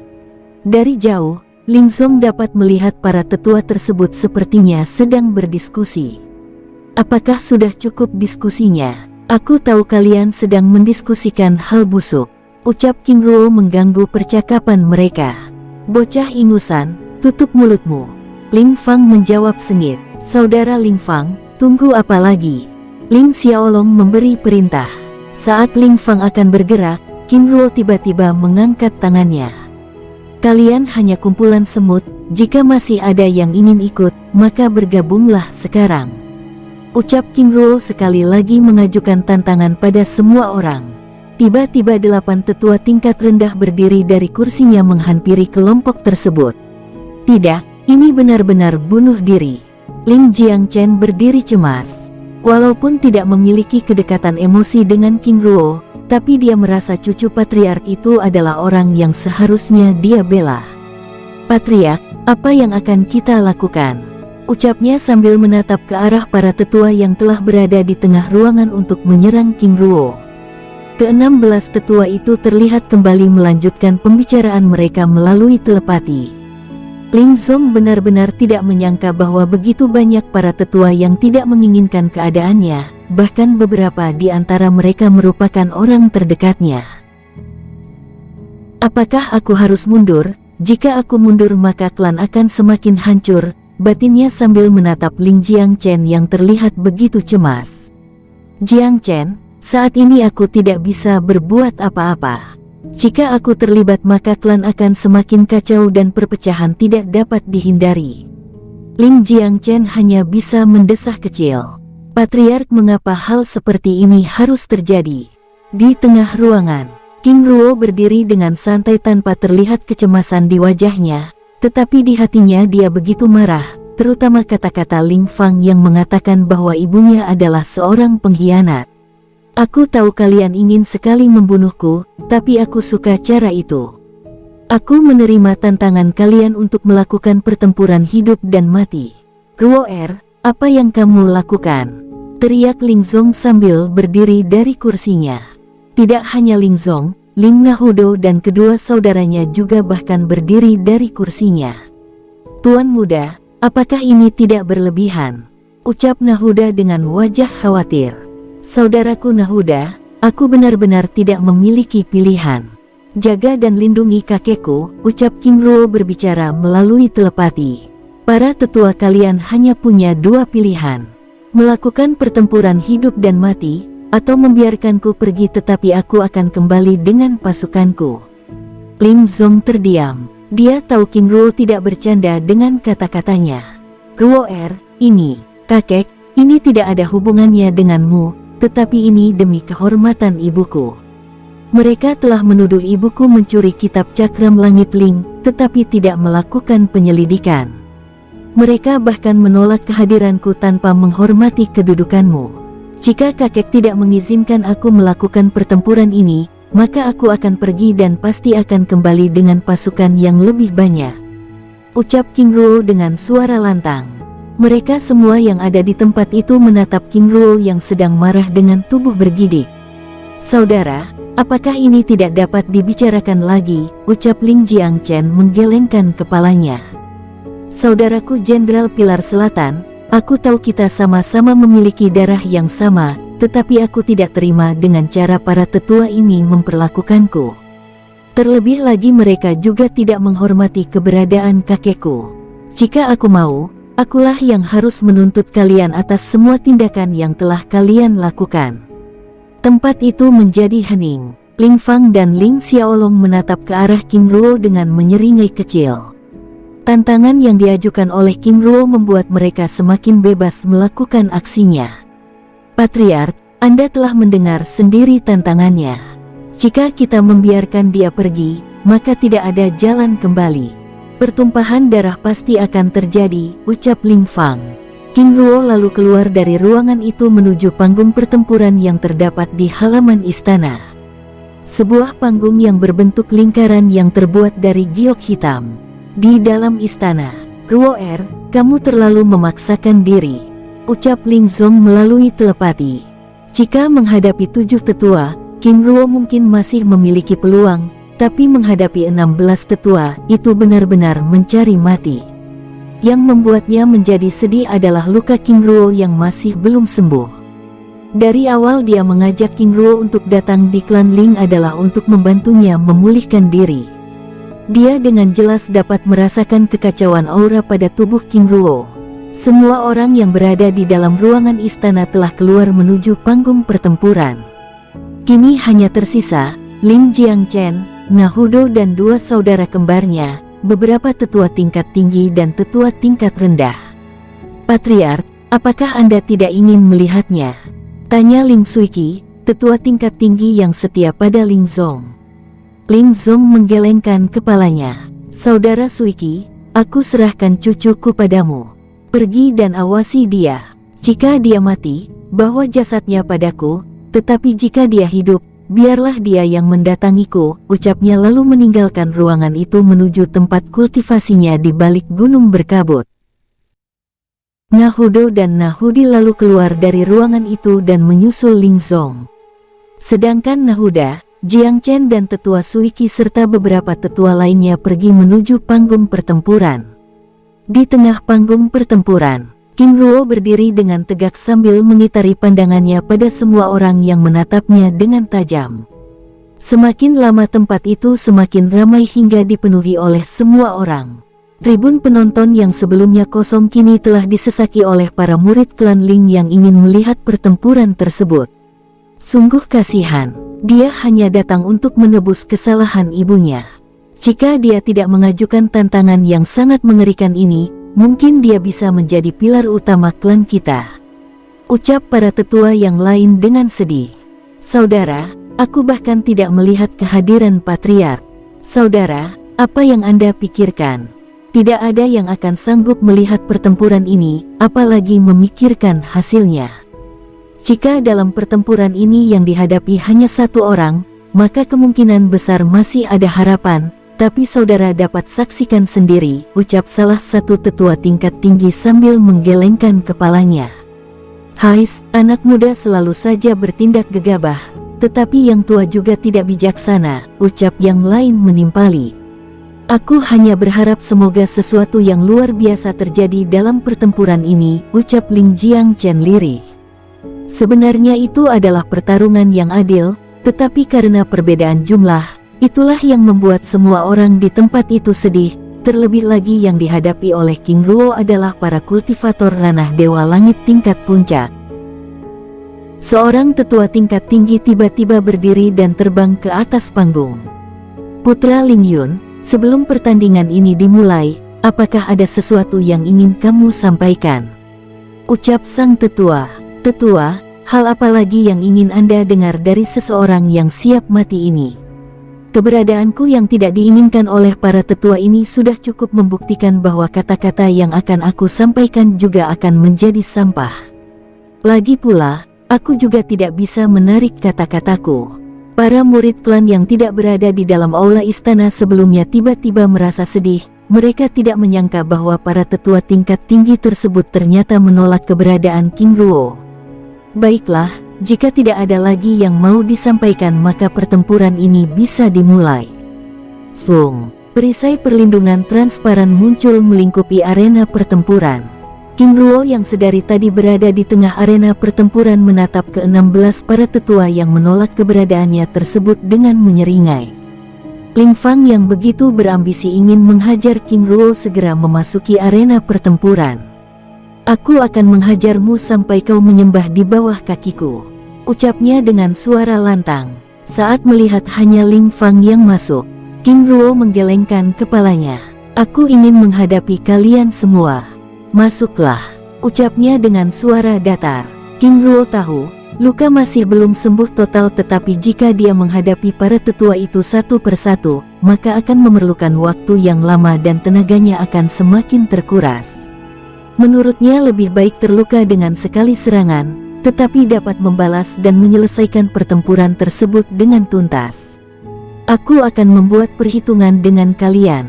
Dari jauh, Ling Zong dapat melihat para tetua tersebut sepertinya sedang berdiskusi. Apakah sudah cukup diskusinya? Aku tahu kalian sedang mendiskusikan hal busuk, ucap King Ruo mengganggu percakapan mereka. Bocah ingusan, tutup mulutmu. Ling Fang menjawab sengit. Saudara Ling Fang, tunggu apa lagi? Ling Xiaolong memberi perintah. Saat Ling Fang akan bergerak, King Ruo tiba-tiba mengangkat tangannya. Kalian hanya kumpulan semut, jika masih ada yang ingin ikut, maka bergabunglah sekarang. Ucap King Ruo sekali lagi mengajukan tantangan pada semua orang. Tiba-tiba 8 tetua tingkat rendah berdiri dari kursinya menghampiri kelompok tersebut. Tidak, ini benar-benar bunuh diri. Ling Jiangchen berdiri cemas. Walaupun tidak memiliki kedekatan emosi dengan King Ruo, tapi dia merasa cucu patriark itu adalah orang yang seharusnya dia bela. Patriark, apa yang akan kita lakukan? Ucapnya sambil menatap ke arah para tetua yang telah berada di tengah ruangan untuk menyerang King Ruo. Ke-16 tetua itu terlihat kembali melanjutkan pembicaraan mereka melalui telepati. Ling Zong benar-benar tidak menyangka bahwa begitu banyak para tetua yang tidak menginginkan keadaannya, bahkan beberapa di antara mereka merupakan orang terdekatnya. Apakah aku harus mundur? Jika aku mundur maka klan akan semakin hancur, batinnya sambil menatap Ling Jiangchen yang terlihat begitu cemas. Jiangchen, saat ini aku tidak bisa berbuat apa-apa. Jika aku terlibat maka klan akan semakin kacau dan perpecahan tidak dapat dihindari. Ling Jiangchen hanya bisa mendesah kecil. Patriark, mengapa hal seperti ini harus terjadi? Di tengah ruangan, King Ruo berdiri dengan santai tanpa terlihat kecemasan di wajahnya, tetapi di hatinya dia begitu marah, terutama kata-kata Ling Fang yang mengatakan bahwa ibunya adalah seorang pengkhianat. Aku tahu kalian ingin sekali membunuhku, tapi aku suka cara itu. Aku menerima tantangan kalian untuk melakukan pertempuran hidup dan mati. Ruo apa yang kamu lakukan? Teriak Ling Zong sambil berdiri dari kursinya. Tidak hanya Ling Zong, Ling Nahudo dan kedua saudaranya juga bahkan berdiri dari kursinya. Tuan muda, apakah ini tidak berlebihan? Ucap Nahuda dengan wajah khawatir. Saudaraku Nahuda, aku benar-benar tidak memiliki pilihan. Jaga dan lindungi kakekku, ucap King Ruo berbicara melalui telepati. Para tetua kalian hanya punya 2 pilihan. Melakukan pertempuran hidup dan mati, atau membiarkanku pergi tetapi aku akan kembali dengan pasukanku. Ling Zong terdiam. Dia tahu King Ruo tidak bercanda dengan kata-katanya. Ruo ini, kakek, ini tidak ada hubungannya denganmu, tetapi ini demi kehormatan ibuku. Mereka telah menuduh ibuku mencuri kitab cakram langit Ling, tetapi tidak melakukan penyelidikan. Mereka bahkan menolak kehadiranku tanpa menghormati kedudukanmu. Jika kakek tidak mengizinkan aku melakukan pertempuran ini, maka aku akan pergi dan pasti akan kembali dengan pasukan yang lebih banyak, ucap King Ruo dengan suara lantang. Mereka semua yang ada di tempat itu menatap King Ruo yang sedang marah dengan tubuh bergidik. Saudara, apakah ini tidak dapat dibicarakan lagi, ucap Ling Jiangchen menggelengkan kepalanya. Saudaraku Jenderal Pilar Selatan, aku tahu kita sama-sama memiliki darah yang sama, tetapi aku tidak terima dengan cara para tetua ini memperlakukanku. Terlebih lagi mereka juga tidak menghormati keberadaan kakekku. Jika aku mau, akulah yang harus menuntut kalian atas semua tindakan yang telah kalian lakukan. Tempat itu menjadi hening. Ling Fang dan Ling Xiaolong menatap ke arah King Ruo dengan menyeringai kecil. Tantangan yang diajukan oleh King Ruo membuat mereka semakin bebas melakukan aksinya. Patriark, Anda telah mendengar sendiri tantangannya. Jika kita membiarkan dia pergi, maka tidak ada jalan kembali. Pertumpahan darah pasti akan terjadi, ucap Ling Fang. King Ruo lalu keluar dari ruangan itu menuju panggung pertempuran yang terdapat di halaman istana. Sebuah panggung yang berbentuk lingkaran yang terbuat dari giok hitam. Di dalam istana, Ruo, kamu terlalu memaksakan diri, ucap Ling Zong melalui telepati. Jika menghadapi 7 tetua, King Ruo mungkin masih memiliki peluang, tapi menghadapi 16 tetua, itu benar-benar mencari mati. Yang membuatnya menjadi sedih adalah luka King Ruo yang masih belum sembuh. Dari awal dia mengajak King Ruo untuk datang di klan Ling adalah untuk membantunya memulihkan diri. Dia dengan jelas dapat merasakan kekacauan aura pada tubuh King Ruo. Semua orang yang berada di dalam ruangan istana telah keluar menuju panggung pertempuran. Kini hanya tersisa Ling Jiangchen, Nahudo dan 2 saudara kembarnya, beberapa tetua tingkat tinggi dan tetua tingkat rendah. Patriark, apakah Anda tidak ingin melihatnya? Tanya Ling Suiki, tetua tingkat tinggi yang setia pada Ling Zong. Ling Zong menggelengkan kepalanya. Saudara Suiki, aku serahkan cucuku padamu. Pergi dan awasi dia. Jika dia mati, bawa jasadnya padaku, tetapi jika dia hidup, biarlah dia yang mendatangiku, ucapnya lalu meninggalkan ruangan itu menuju tempat kultivasinya di balik gunung berkabut. Nahudo dan Nahudi lalu keluar dari ruangan itu dan menyusul Ling Zong. Sedangkan Nahuda, Jiangchen dan tetua Suiki serta beberapa tetua lainnya pergi menuju panggung pertempuran. Di tengah panggung pertempuran, King Ruo berdiri dengan tegak sambil mengitari pandangannya pada semua orang yang menatapnya dengan tajam. Semakin lama tempat itu semakin ramai hingga dipenuhi oleh semua orang. Tribun penonton yang sebelumnya kosong kini telah disesaki oleh para murid klan Ling yang ingin melihat pertempuran tersebut. Sungguh kasihan, dia hanya datang untuk menebus kesalahan ibunya. Jika dia tidak mengajukan tantangan yang sangat mengerikan ini, mungkin dia bisa menjadi pilar utama klan kita, ucap para tetua yang lain dengan sedih. Saudara, aku bahkan tidak melihat kehadiran Patriark. Saudara, apa yang Anda pikirkan? Tidak ada yang akan sanggup melihat pertempuran ini, apalagi memikirkan hasilnya. Jika dalam pertempuran ini yang dihadapi hanya 1 orang, maka kemungkinan besar masih ada harapan, tapi saudara dapat saksikan sendiri, ucap salah satu tetua tingkat tinggi sambil menggelengkan kepalanya. Hais, anak muda selalu saja bertindak gegabah, tetapi yang tua juga tidak bijaksana, ucap yang lain menimpali. Aku hanya berharap semoga sesuatu yang luar biasa terjadi dalam pertempuran ini, ucap Ling Jiangchen lirih. Sebenarnya itu adalah pertarungan yang adil, tetapi karena perbedaan jumlah, itulah yang membuat semua orang di tempat itu sedih, terlebih lagi yang dihadapi oleh King Ruo adalah para kultivator ranah Dewa Langit tingkat puncak. Seorang tetua tingkat tinggi tiba-tiba berdiri dan terbang ke atas panggung. Putra Ling Yun, Sebelum pertandingan ini dimulai, apakah ada sesuatu yang ingin kamu sampaikan? Ucap sang tetua. Tetua, hal apa lagi yang ingin Anda dengar dari seseorang yang siap mati ini? Keberadaanku yang tidak diinginkan oleh para tetua ini sudah cukup membuktikan bahwa kata-kata yang akan aku sampaikan juga akan menjadi sampah. Lagi pula, aku juga tidak bisa menarik kata-kataku. Para murid klan yang tidak berada di dalam aula istana sebelumnya tiba-tiba merasa sedih. Mereka tidak menyangka bahwa para tetua tingkat tinggi tersebut ternyata menolak keberadaan King Ruo. Baiklah, jika tidak ada lagi yang mau disampaikan maka pertempuran ini bisa dimulai. Sung, perisai perlindungan transparan muncul melingkupi arena pertempuran. King Ruo yang sedari tadi berada di tengah arena pertempuran menatap ke-16 para tetua yang menolak keberadaannya tersebut dengan menyeringai. Ling Fang yang begitu berambisi ingin menghajar King Ruo segera memasuki arena pertempuran. Aku akan menghajarmu sampai kau menyembah di bawah kakiku, ucapnya dengan suara lantang. Saat melihat hanya Ling Fang yang masuk, King Ruo menggelengkan kepalanya. Aku ingin menghadapi kalian semua. Masuklah, ucapnya dengan suara datar. King Ruo tahu, luka masih belum sembuh total tetapi jika dia menghadapi para tetua itu satu persatu, maka akan memerlukan waktu yang lama dan tenaganya akan semakin terkuras. Menurutnya lebih baik terluka dengan sekali serangan, tetapi dapat membalas dan menyelesaikan pertempuran tersebut dengan tuntas. Aku akan membuat perhitungan dengan kalian,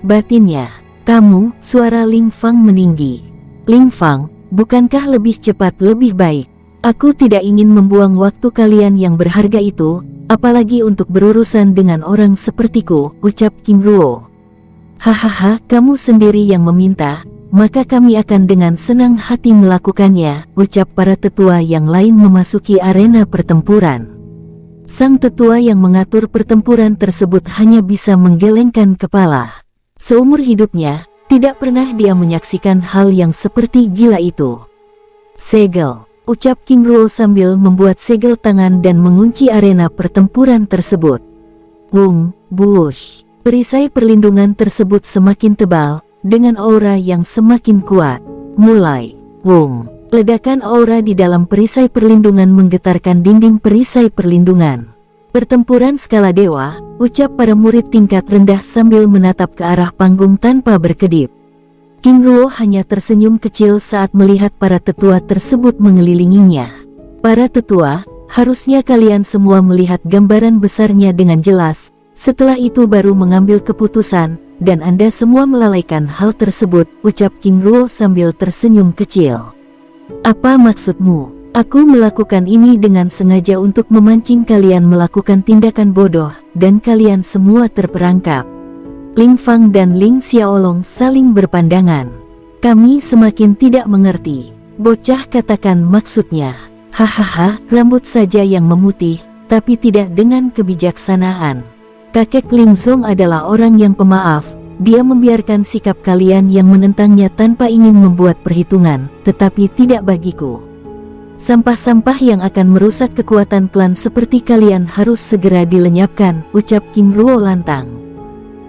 batinnya. Kamu, suara Ling Fang meninggi. Ling Fang, bukankah lebih cepat lebih baik? Aku tidak ingin membuang waktu kalian yang berharga itu, apalagi untuk berurusan dengan orang sepertiku, ucap King Ruo. Hahaha, kamu sendiri yang meminta, maka kami akan dengan senang hati melakukannya, ucap para tetua yang lain memasuki arena pertempuran. Sang tetua yang mengatur pertempuran tersebut hanya bisa menggelengkan kepala. Seumur hidupnya, tidak pernah dia menyaksikan hal yang seperti gila itu. Segel, ucap King Ruo sambil membuat segel tangan dan mengunci arena pertempuran tersebut. Wung, buush. Perisai perlindungan tersebut semakin tebal, dengan aura yang semakin kuat. Mulai. Wung. Ledakan aura di dalam perisai perlindungan menggetarkan dinding perisai perlindungan. Pertempuran skala dewa, ucap para murid tingkat rendah sambil menatap ke arah panggung tanpa berkedip. King Ruo hanya tersenyum kecil saat melihat para tetua tersebut mengelilinginya. Para tetua, harusnya kalian semua melihat gambaran besarnya dengan jelas, setelah itu baru mengambil keputusan, dan Anda semua melalaikan hal tersebut, ucap King Ruo sambil tersenyum kecil. Apa maksudmu? Aku melakukan ini dengan sengaja untuk memancing kalian melakukan tindakan bodoh, dan kalian semua terperangkap. Ling Fang dan Ling Xiaolong saling berpandangan. Kami semakin tidak mengerti. Bocah katakan maksudnya. Hahaha, rambut saja yang memutih, tapi tidak dengan kebijaksanaan. Kakek Ling Zong adalah orang yang pemaaf. Dia membiarkan sikap kalian yang menentangnya tanpa ingin membuat perhitungan, tetapi tidak bagiku. Sampah-sampah yang akan merusak kekuatan klan seperti kalian harus segera dilenyapkan, ucap King Ruo lantang.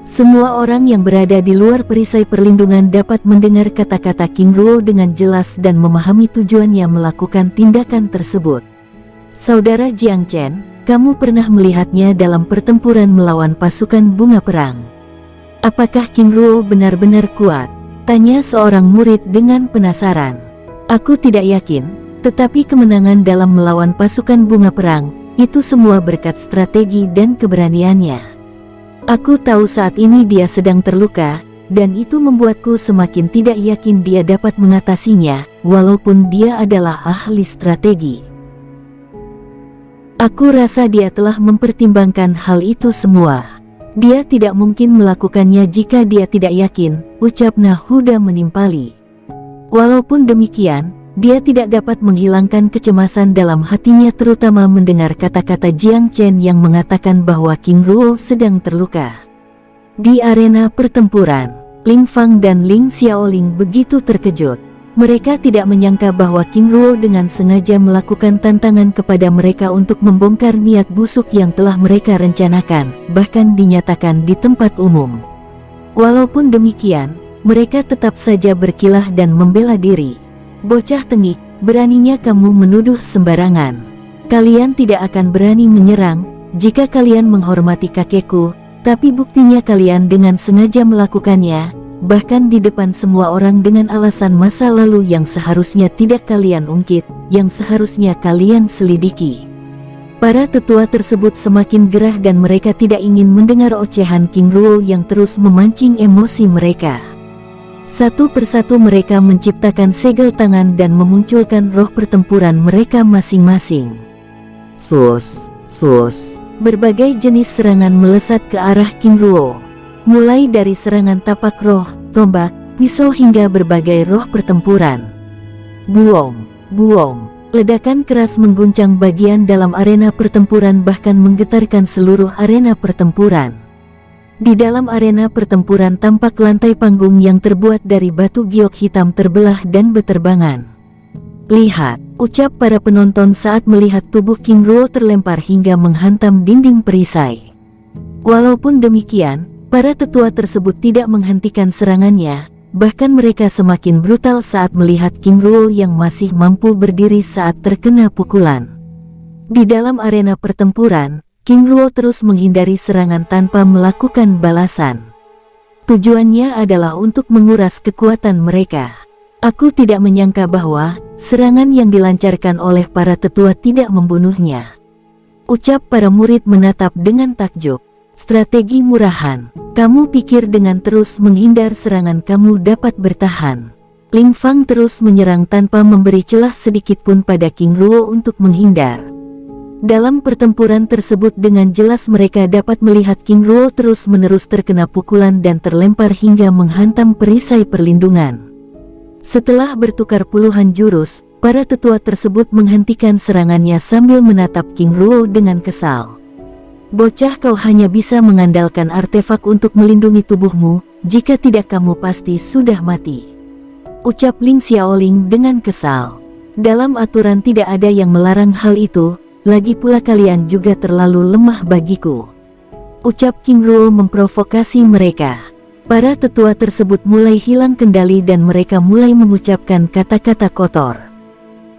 Semua orang yang berada di luar perisai perlindungan dapat mendengar kata-kata King Ruo dengan jelas dan memahami tujuannya melakukan tindakan tersebut. Saudara Jiang Chen, kamu pernah melihatnya dalam pertempuran melawan pasukan bunga perang. Apakah King Ruo benar-benar kuat? Tanya seorang murid dengan penasaran. Aku tidak yakin. Tetapi kemenangan dalam melawan pasukan bunga perang, itu semua berkat strategi dan keberaniannya. Aku tahu saat ini dia sedang terluka, dan itu membuatku semakin tidak yakin dia dapat mengatasinya, walaupun dia adalah ahli strategi. Aku rasa dia telah mempertimbangkan hal itu semua. Dia tidak mungkin melakukannya jika dia tidak yakin, ucap Nahuda menimpali. Walaupun demikian, dia tidak dapat menghilangkan kecemasan dalam hatinya terutama mendengar kata-kata Jiang Chen yang mengatakan bahwa King Ruo sedang terluka. Di arena pertempuran, Ling Fang dan Ling Xiaoling begitu terkejut. Mereka tidak menyangka bahwa King Ruo dengan sengaja melakukan tantangan kepada mereka untuk membongkar niat busuk yang telah mereka rencanakan, bahkan dinyatakan di tempat umum. Walaupun demikian, mereka tetap saja berkilah dan membela diri. Bocah tengik, beraninya kamu menuduh sembarangan. Kalian tidak akan berani menyerang jika kalian menghormati kakekku, tapi buktinya kalian dengan sengaja melakukannya, bahkan di depan semua orang dengan alasan masa lalu yang seharusnya tidak kalian ungkit, yang seharusnya kalian selidiki. Para tetua tersebut semakin gerah dan mereka tidak ingin mendengar ocehan King Ruo yang terus memancing emosi mereka. Satu persatu mereka menciptakan segel tangan dan memunculkan roh pertempuran mereka masing-masing. Sus. Berbagai jenis serangan melesat ke arah King Ruo. Mulai dari serangan tapak roh, tombak, pisau hingga berbagai roh pertempuran. Buong. Ledakan keras mengguncang bagian dalam arena pertempuran bahkan menggetarkan seluruh arena pertempuran. Di dalam arena pertempuran tampak lantai panggung yang terbuat dari batu giok hitam terbelah dan beterbangan. Lihat, ucap para penonton saat melihat tubuh King Ruo terlempar hingga menghantam dinding perisai. Walaupun demikian, para tetua tersebut tidak menghentikan serangannya. Bahkan mereka semakin brutal saat melihat King Ruo yang masih mampu berdiri saat terkena pukulan. Di dalam arena pertempuran, King Ruo terus menghindari serangan tanpa melakukan balasan. Tujuannya adalah untuk menguras kekuatan mereka. Aku tidak menyangka bahwa serangan yang dilancarkan oleh para tetua tidak membunuhnya. Ucap para murid menatap dengan takjub. Strategi murahan. Kamu pikir dengan terus menghindar serangan kamu dapat bertahan? Ling Fang terus menyerang tanpa memberi celah sedikit pun pada King Ruo untuk menghindar. Dalam pertempuran tersebut dengan jelas mereka dapat melihat King Ruo terus-menerus terkena pukulan dan terlempar hingga menghantam perisai perlindungan. Setelah bertukar puluhan jurus, para tetua tersebut menghentikan serangannya sambil menatap King Ruo dengan kesal. Bocah, kau hanya bisa mengandalkan artefak untuk melindungi tubuhmu, jika tidak kamu pasti sudah mati. Ucap Ling Xiaoling dengan kesal. Dalam aturan tidak ada yang melarang hal itu, lagi pula kalian juga terlalu lemah bagiku. Ucap King Ruo memprovokasi mereka. Para tetua tersebut mulai hilang kendali dan mereka mulai mengucapkan kata-kata kotor.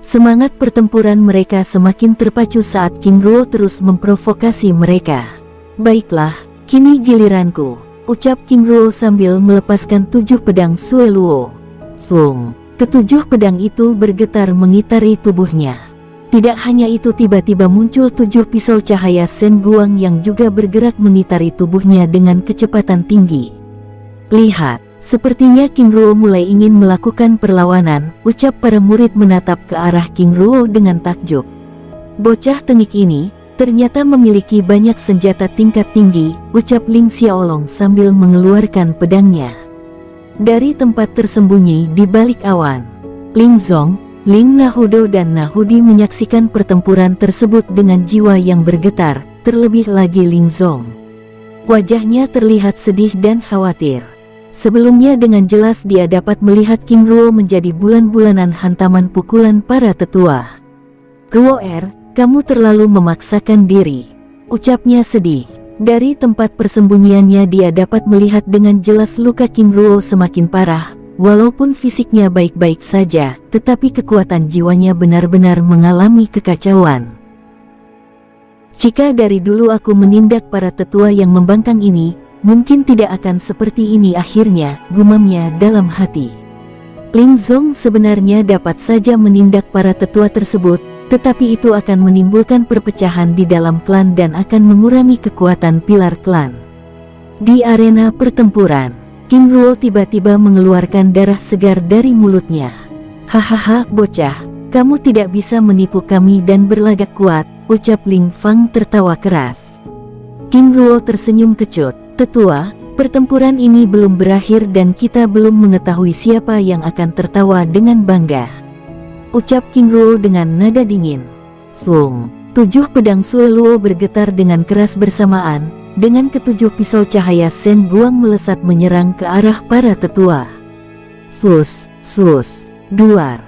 Semangat pertempuran mereka semakin terpacu saat King Ruo terus memprovokasi mereka. Baiklah, kini giliranku, ucap King Ruo sambil melepaskan 7 pedang Sue Luo. Sung, ketujuh pedang itu bergetar mengitari tubuhnya. Tidak hanya itu, tiba-tiba muncul 7 pisau cahaya Shen Guang yang juga bergerak mengitari tubuhnya dengan kecepatan tinggi. Lihat. Sepertinya King Ruo mulai ingin melakukan perlawanan, ucap para murid menatap ke arah King Ruo dengan takjub. Bocah tengik ini ternyata memiliki banyak senjata tingkat tinggi, ucap Ling Xiaolong sambil mengeluarkan pedangnya. Dari tempat tersembunyi di balik awan, Ling Zong, Ling Nahudo dan Nahudi menyaksikan pertempuran tersebut dengan jiwa yang bergetar, terlebih lagi Ling Zong. Wajahnya terlihat sedih dan khawatir. Sebelumnya dengan jelas dia dapat melihat King Ruo menjadi bulan-bulanan hantaman pukulan para tetua. Ruo, kamu terlalu memaksakan diri, ucapnya sedih. Dari tempat persembunyiannya dia dapat melihat dengan jelas luka King Ruo semakin parah. Walaupun fisiknya baik-baik saja, tetapi kekuatan jiwanya benar-benar mengalami kekacauan. Jika dari dulu aku menindak para tetua yang membangkang ini, mungkin tidak akan seperti ini akhirnya, gumamnya dalam hati. Ling Zong sebenarnya dapat saja menindak para tetua tersebut, tetapi itu akan menimbulkan perpecahan di dalam klan dan akan mengurangi kekuatan pilar klan. Di arena pertempuran, King Ruo tiba-tiba mengeluarkan darah segar dari mulutnya. Hahaha, bocah, kamu tidak bisa menipu kami dan berlagak kuat, ucap Ling Fang tertawa keras. King Ruo tersenyum kecut. Tetua, pertempuran ini belum berakhir dan kita belum mengetahui siapa yang akan tertawa dengan bangga. Ucap King Ruo dengan nada dingin. Sung, 7 pedang Sue Luo bergetar dengan keras bersamaan, dengan ketujuh pisau cahaya Shen Guang melesat menyerang ke arah para tetua. Sus, duar.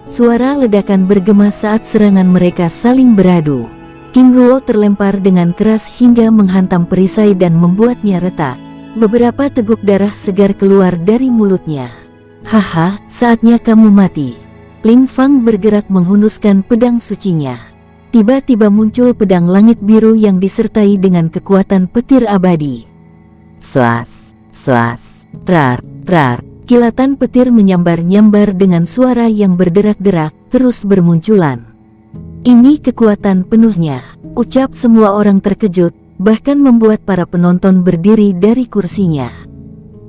Suara ledakan bergema saat serangan mereka saling beradu. King Ruo terlempar dengan keras hingga menghantam perisai dan membuatnya retak. Beberapa teguk darah segar keluar dari mulutnya. Haha, saatnya kamu mati. Ling Fang bergerak menghunuskan pedang sucinya. Tiba-tiba muncul pedang langit biru yang disertai dengan kekuatan petir abadi. Slas, slas, rar, rar. Kilatan petir menyambar-nyambar dengan suara yang berderak-derak, terus bermunculan. Ini kekuatan penuhnya, ucap semua orang terkejut, bahkan membuat para penonton berdiri dari kursinya.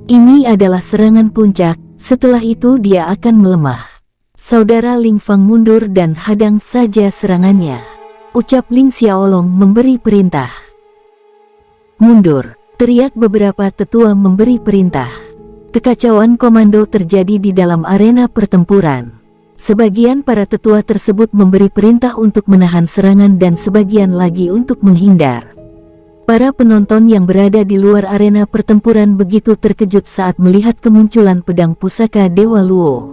Ini adalah serangan puncak, setelah itu dia akan melemah. Saudara Ling Fang mundur dan hadang saja serangannya. Ucap Ling Xiaolong memberi perintah. Mundur, teriak beberapa tetua memberi perintah. Kekacauan komando terjadi di dalam arena pertempuran. Sebagian para tetua tersebut memberi perintah untuk menahan serangan dan sebagian lagi untuk menghindar. Para penonton yang berada di luar arena pertempuran begitu terkejut saat melihat kemunculan pedang pusaka Dewa Luo.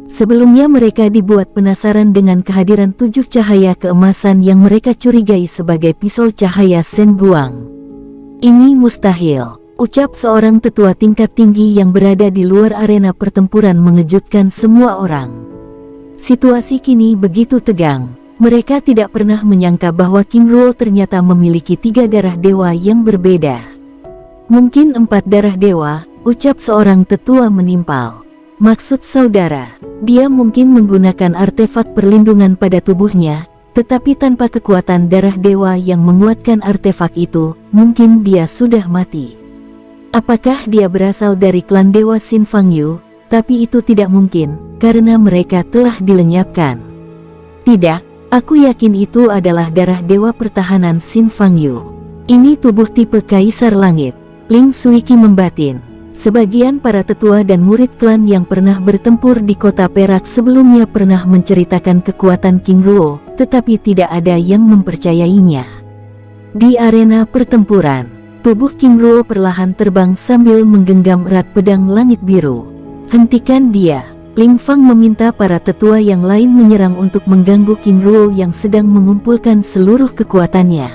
Sebelumnya mereka dibuat penasaran dengan kehadiran 7 cahaya keemasan yang mereka curigai sebagai pisau cahaya Shen Guang. Ini mustahil, ucap seorang tetua tingkat tinggi yang berada di luar arena pertempuran mengejutkan semua orang. Situasi kini begitu tegang. Mereka tidak pernah menyangka bahwa King Ruo ternyata memiliki 3 darah dewa yang berbeda. Mungkin 4 darah dewa, ucap seorang tetua menimpal. Maksud saudara, dia mungkin menggunakan artefak perlindungan pada tubuhnya, tetapi tanpa kekuatan darah dewa yang menguatkan artefak itu, mungkin dia sudah mati. Apakah dia berasal dari klan dewa Xin Fangyu? Tapi itu tidak mungkin, karena mereka telah dilenyapkan. Tidak, aku yakin itu adalah darah dewa pertahanan Xin Fangyu. Ini tubuh tipe Kaisar Langit, Ling Suiki membatin. Sebagian para tetua dan murid klan yang pernah bertempur di kota Perak sebelumnya pernah menceritakan kekuatan King Ruo, tetapi tidak ada yang mempercayainya. Di arena pertempuran, tubuh King Ruo perlahan terbang sambil menggenggam erat pedang langit biru. Hentikan dia, Ling Fang meminta para tetua yang lain menyerang untuk mengganggu King Ruo yang sedang mengumpulkan seluruh kekuatannya.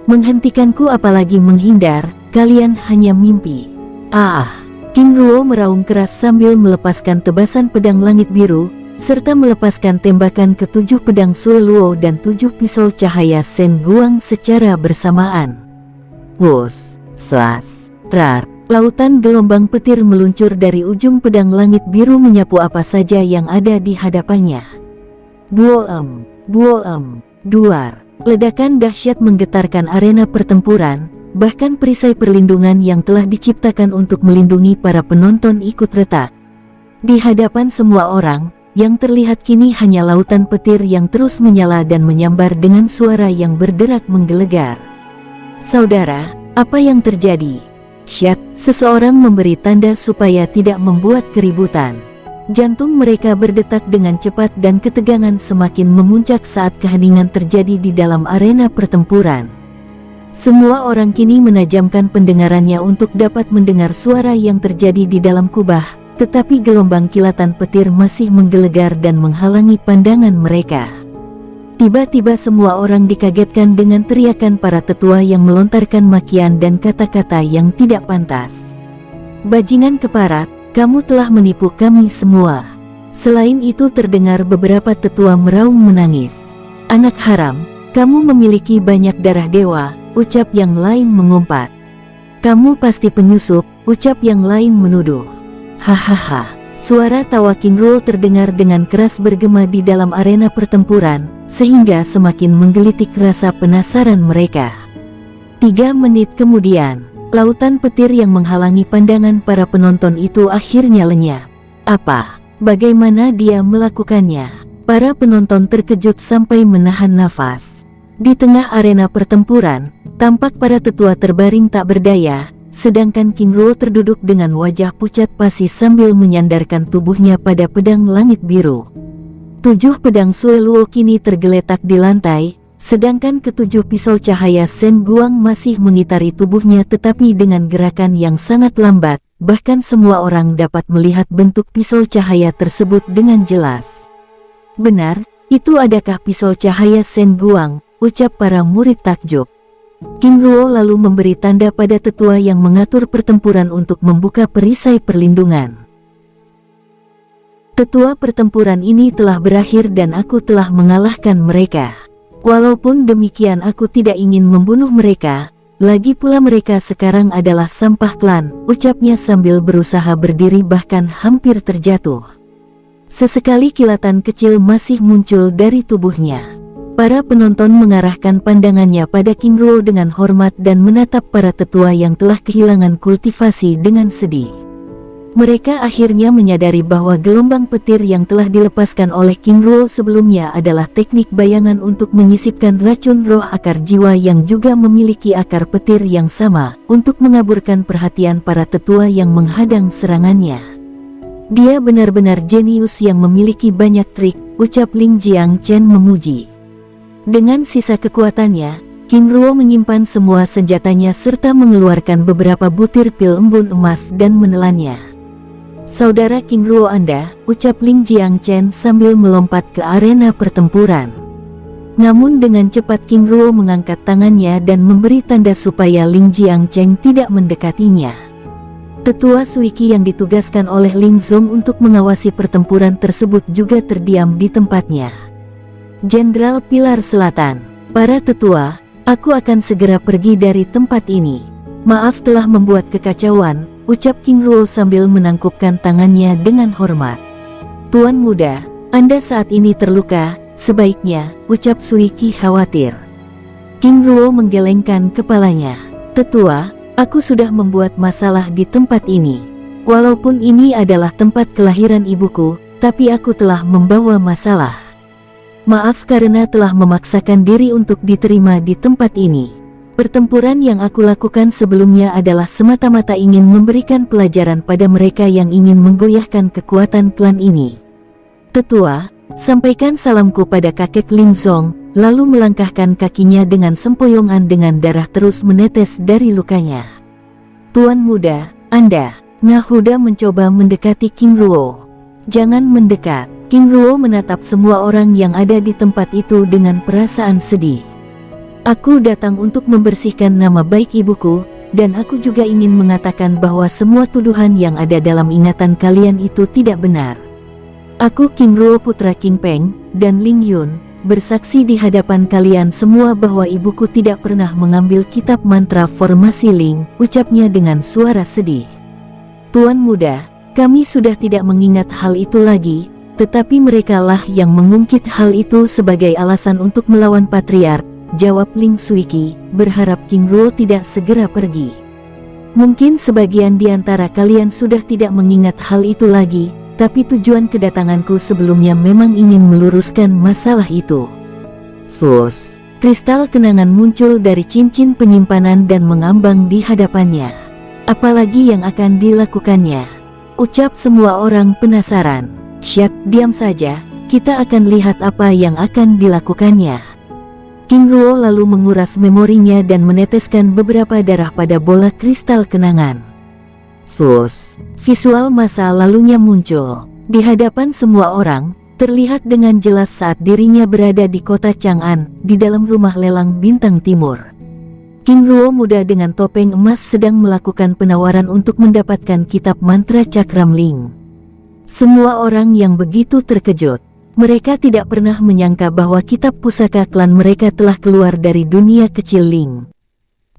Menghentikanku apalagi menghindar, kalian hanya mimpi. King Ruo meraung keras sambil melepaskan tebasan pedang langit biru, serta melepaskan tembakan ke-7 pedang Sui Luo dan 7 pisau cahaya Shen Guang secara bersamaan. Wus, slas, rar. Lautan gelombang petir meluncur dari ujung pedang langit biru menyapu apa saja yang ada di hadapannya. Buoem, buoem, duar. Ledakan dahsyat menggetarkan arena pertempuran, bahkan perisai perlindungan yang telah diciptakan untuk melindungi para penonton ikut retak. Di hadapan semua orang, yang terlihat kini hanya lautan petir yang terus menyala dan menyambar dengan suara yang berderak menggelegar. Saudara, apa yang terjadi? Syat, seseorang memberi tanda supaya tidak membuat keributan. Jantung mereka berdetak dengan cepat dan ketegangan semakin memuncak saat keheningan terjadi di dalam arena pertempuran. Semua orang kini menajamkan pendengarannya untuk dapat mendengar suara yang terjadi di dalam kubah, tetapi gelombang kilatan petir masih menggelegar dan menghalangi pandangan mereka. Tiba-tiba semua orang dikagetkan dengan teriakan para tetua yang melontarkan makian dan kata-kata yang tidak pantas. Bajingan keparat, kamu telah menipu kami semua. Selain itu terdengar beberapa tetua meraung menangis. Anak haram, kamu memiliki banyak darah dewa, ucap yang lain mengumpat. Kamu pasti penyusup, ucap yang lain menuduh. Hahaha. Suara tawa King Ruo terdengar dengan keras bergema di dalam arena pertempuran, sehingga semakin menggelitik rasa penasaran mereka. 3 menit kemudian, lautan petir yang menghalangi pandangan para penonton itu akhirnya lenyap. Apa? Bagaimana dia melakukannya? Para penonton terkejut sampai menahan nafas. Di tengah arena pertempuran, tampak para tetua terbaring tak berdaya, sedangkan King Ruo terduduk dengan wajah pucat pasi sambil menyandarkan tubuhnya pada pedang langit biru. 7 pedang Sui Luo kini tergeletak di lantai, sedangkan ke-7 pisau cahaya Shen Guang masih mengitari tubuhnya tetapi dengan gerakan yang sangat lambat, bahkan semua orang dapat melihat bentuk pisau cahaya tersebut dengan jelas. Benar, itu adakah pisau cahaya Shen Guang, ucap para murid takjub. King Ruo lalu memberi tanda pada tetua yang mengatur pertempuran untuk membuka perisai perlindungan. Tetua pertempuran ini telah berakhir dan aku telah mengalahkan mereka. Walaupun demikian aku tidak ingin membunuh mereka, lagi pula mereka sekarang adalah sampah klan, ucapnya sambil berusaha berdiri bahkan hampir terjatuh. Sesekali kilatan kecil masih muncul dari tubuhnya. Para penonton mengarahkan pandangannya pada King Ruo dengan hormat dan menatap para tetua yang telah kehilangan kultivasi dengan sedih. Mereka akhirnya menyadari bahwa gelombang petir yang telah dilepaskan oleh King Ruo sebelumnya adalah teknik bayangan untuk menyisipkan racun roh akar jiwa yang juga memiliki akar petir yang sama, untuk mengaburkan perhatian para tetua yang menghadang serangannya. Dia benar-benar jenius yang memiliki banyak trik, ucap Ling Jiangchen memuji. Dengan sisa kekuatannya, King Ruo menyimpan semua senjatanya serta mengeluarkan beberapa butir pil embun emas dan menelannya. Saudara King Ruo Anda, ucap Ling Jiangchen sambil melompat ke arena pertempuran. Namun dengan cepat King Ruo mengangkat tangannya dan memberi tanda supaya Ling Jiangchen tidak mendekatinya. Tetua Suiki yang ditugaskan oleh Ling Zong untuk mengawasi pertempuran tersebut juga terdiam di tempatnya. Jenderal Pilar Selatan, para tetua, aku akan segera pergi dari tempat ini. Maaf telah membuat kekacauan, ucap King Ruo sambil menangkupkan tangannya dengan hormat. Tuan muda, Anda saat ini terluka, sebaiknya, ucap Suiki khawatir. King Ruo menggelengkan kepalanya. Tetua, aku sudah membuat masalah di tempat ini. Walaupun ini adalah tempat kelahiran ibuku, tapi aku telah membawa masalah. Maaf karena telah memaksakan diri untuk diterima di tempat ini. Pertempuran yang aku lakukan sebelumnya adalah semata-mata ingin memberikan pelajaran pada mereka yang ingin menggoyahkan kekuatan klan ini. Tetua, sampaikan salamku pada kakek Ling Zong, lalu melangkahkan kakinya dengan sempoyongan dengan darah terus menetes dari lukanya. Tuan muda, Anda, Nahuda mencoba mendekati King Ruo. Jangan mendekat. King Ruo menatap semua orang yang ada di tempat itu dengan perasaan sedih. Aku datang untuk membersihkan nama baik ibuku, dan aku juga ingin mengatakan bahwa semua tuduhan yang ada dalam ingatan kalian itu tidak benar. Aku King Ruo putra King Peng, dan Ling Yun, bersaksi di hadapan kalian semua bahwa ibuku tidak pernah mengambil kitab mantra formasi Ling, ucapnya dengan suara sedih. Tuan muda, kami sudah tidak mengingat hal itu lagi, tetapi merekalah yang mengungkit hal itu sebagai alasan untuk melawan patriark, jawab Ling Suiki, berharap King Ruo tidak segera pergi. Mungkin sebagian di antara kalian sudah tidak mengingat hal itu lagi, tapi tujuan kedatanganku sebelumnya memang ingin meluruskan masalah itu. Sus, kristal kenangan muncul dari cincin penyimpanan dan mengambang di hadapannya. Apalagi yang akan dilakukannya? Ucap semua orang penasaran. Syat, diam saja, kita akan lihat apa yang akan dilakukannya. King Ruo lalu menguras memorinya dan meneteskan beberapa darah pada bola kristal kenangan. Sus, visual masa lalunya muncul. Di hadapan semua orang, terlihat dengan jelas saat dirinya berada di kota Chang'an, di dalam rumah lelang bintang timur. King Ruo muda dengan topeng emas sedang melakukan penawaran untuk mendapatkan kitab mantra Cakram Ling. Semua orang yang begitu terkejut. Mereka tidak pernah menyangka bahwa kitab pusaka klan mereka telah keluar dari dunia kecil Ling.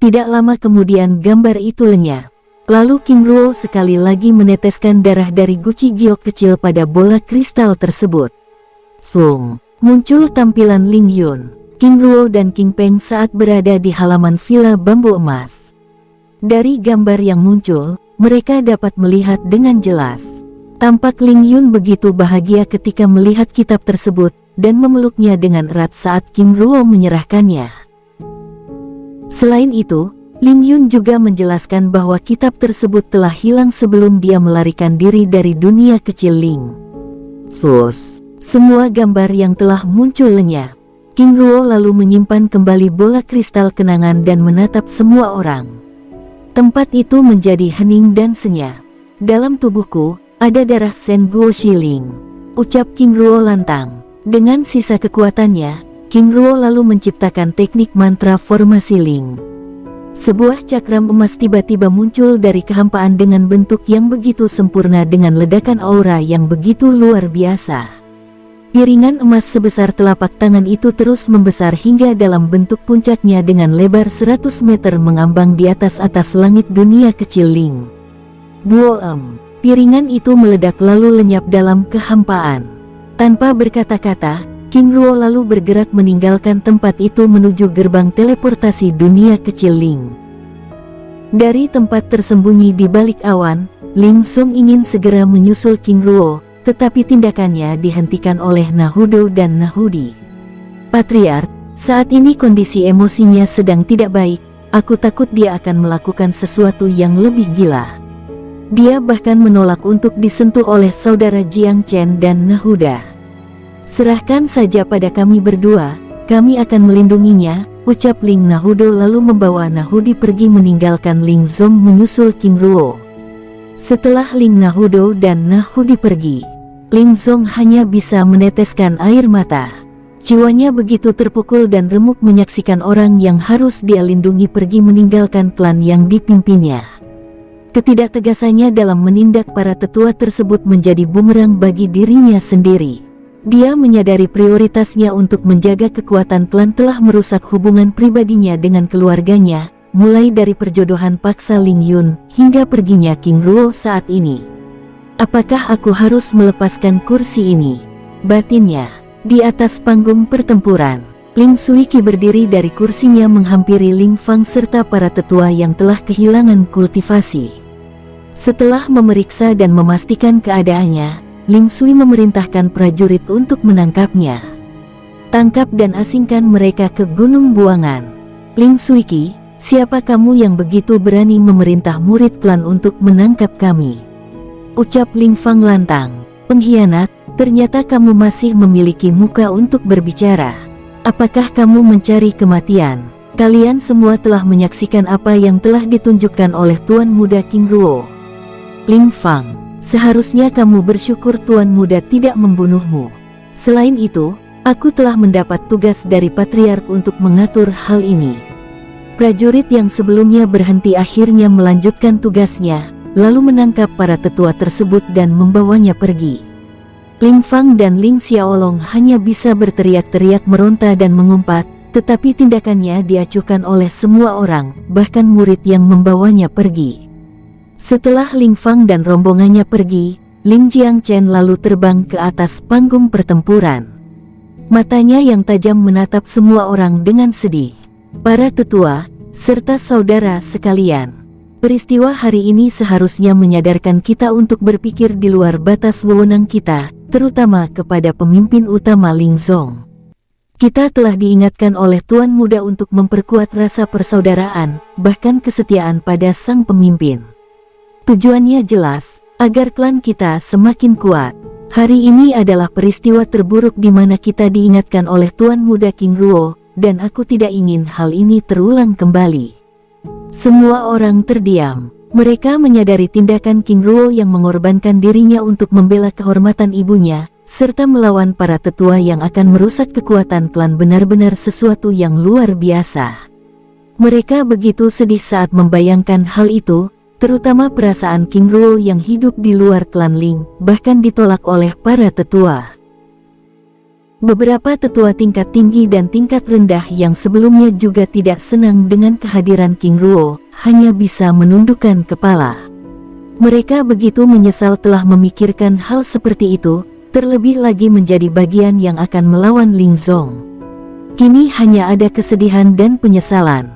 Tidak lama kemudian gambar itu lenyap. Lalu King Ruo sekali lagi meneteskan darah dari guci giok kecil pada bola kristal tersebut. Sung, muncul tampilan Ling Yun, King Ruo dan King Peng saat berada di halaman villa bambu emas. Dari gambar yang muncul, mereka dapat melihat dengan jelas. Tampak Ling Yun begitu bahagia ketika melihat kitab tersebut, dan memeluknya dengan erat saat King Ruo menyerahkannya. Selain itu, Ling Yun juga menjelaskan bahwa kitab tersebut telah hilang sebelum dia melarikan diri dari dunia kecil Ling. Sus, semua gambar yang telah muncul lenyap. King Ruo lalu menyimpan kembali bola kristal kenangan dan menatap semua orang. Tempat itu menjadi hening dan senyap. Dalam tubuhku, ada darah Sen Guo Shiling, ucap King Ruo lantang. Dengan sisa kekuatannya, King Ruo lalu menciptakan teknik mantra formasi Ling. Sebuah cakram emas tiba-tiba muncul dari kehampaan dengan bentuk yang begitu sempurna dengan ledakan aura yang begitu luar biasa. Piringan emas sebesar telapak tangan itu terus membesar hingga dalam bentuk puncaknya dengan lebar 100 meter mengambang di atas langit dunia kecil Ling. Buoem, piringan itu meledak lalu lenyap dalam kehampaan. Tanpa berkata-kata, King Ruo lalu bergerak meninggalkan tempat itu menuju gerbang teleportasi dunia kecil Ling. Dari tempat tersembunyi di balik awan, Ling Song ingin segera menyusul King Ruo, tetapi tindakannya dihentikan oleh Nahudo dan Nahudi. Patriark, saat ini kondisi emosinya sedang tidak baik, aku takut dia akan melakukan sesuatu yang lebih gila. Dia bahkan menolak untuk disentuh oleh saudara Jiang Chen dan Nahuda. Serahkan saja pada kami berdua, kami akan melindunginya, ucap Ling Nahudo lalu membawa Nahudi pergi meninggalkan Ling Zong menyusul King Ruo. Setelah Ling Nahudo dan Nahudi pergi, Ling Zong hanya bisa meneteskan air mata. Jiwanya begitu terpukul dan remuk menyaksikan orang yang harus dia lindungi pergi meninggalkan klan yang dipimpinnya. Ketidaktegasannya dalam menindak para tetua tersebut menjadi bumerang bagi dirinya sendiri. Dia menyadari prioritasnya untuk menjaga kekuatan klan telah merusak hubungan pribadinya dengan keluarganya, mulai dari perjodohan paksa Ling Yun hingga perginya King Ruo saat ini. Apakah aku harus melepaskan kursi ini? Batinnya. Di atas panggung pertempuran, Ling Suiki berdiri dari kursinya menghampiri Ling Fang serta para tetua yang telah kehilangan kultivasi. Setelah memeriksa dan memastikan keadaannya, Ling Sui memerintahkan prajurit untuk menangkapnya. Tangkap dan asingkan mereka ke Gunung Buangan. Ling Suiki, siapa kamu yang begitu berani memerintah murid klan untuk menangkap kami? Ucap Ling Fang lantang. Pengkhianat, ternyata kamu masih memiliki muka untuk berbicara. Apakah kamu mencari kematian? Kalian semua telah menyaksikan apa yang telah ditunjukkan oleh Tuan Muda King Ruo. Ling Fang, seharusnya kamu bersyukur Tuan Muda tidak membunuhmu. Selain itu, aku telah mendapat tugas dari Patriark untuk mengatur hal ini. Prajurit yang sebelumnya berhenti akhirnya melanjutkan tugasnya, lalu menangkap para tetua tersebut dan membawanya pergi. Ling Fang dan Ling Xiaolong hanya bisa berteriak-teriak meronta dan mengumpat, tetapi tindakannya diacuhkan oleh semua orang, bahkan murid yang membawanya pergi. Setelah Ling Fang dan rombongannya pergi, Ling Jiangchen lalu terbang ke atas panggung pertempuran. Matanya yang tajam menatap semua orang dengan sedih. Para tetua, serta saudara sekalian, peristiwa hari ini seharusnya menyadarkan kita untuk berpikir di luar batas wewenang kita, terutama kepada pemimpin utama Ling Zong. Kita telah diingatkan oleh Tuan Muda untuk memperkuat rasa persaudaraan, bahkan kesetiaan pada sang pemimpin. Tujuannya jelas, agar klan kita semakin kuat. Hari ini adalah peristiwa terburuk di mana kita diingatkan oleh Tuan Muda King Ruo, dan aku tidak ingin hal ini terulang kembali. Semua orang terdiam. Mereka menyadari tindakan King Ruo yang mengorbankan dirinya untuk membela kehormatan ibunya, serta melawan para tetua yang akan merusak kekuatan klan benar-benar sesuatu yang luar biasa. Mereka begitu sedih saat membayangkan hal itu, terutama perasaan King Ruo yang hidup di luar klan Ling, bahkan ditolak oleh para tetua. Beberapa tetua tingkat tinggi dan tingkat rendah yang sebelumnya juga tidak senang dengan kehadiran King Ruo, hanya bisa menundukkan kepala. Mereka begitu menyesal telah memikirkan hal seperti itu, terlebih lagi menjadi bagian yang akan melawan Ling Zong. Kini hanya ada kesedihan dan penyesalan.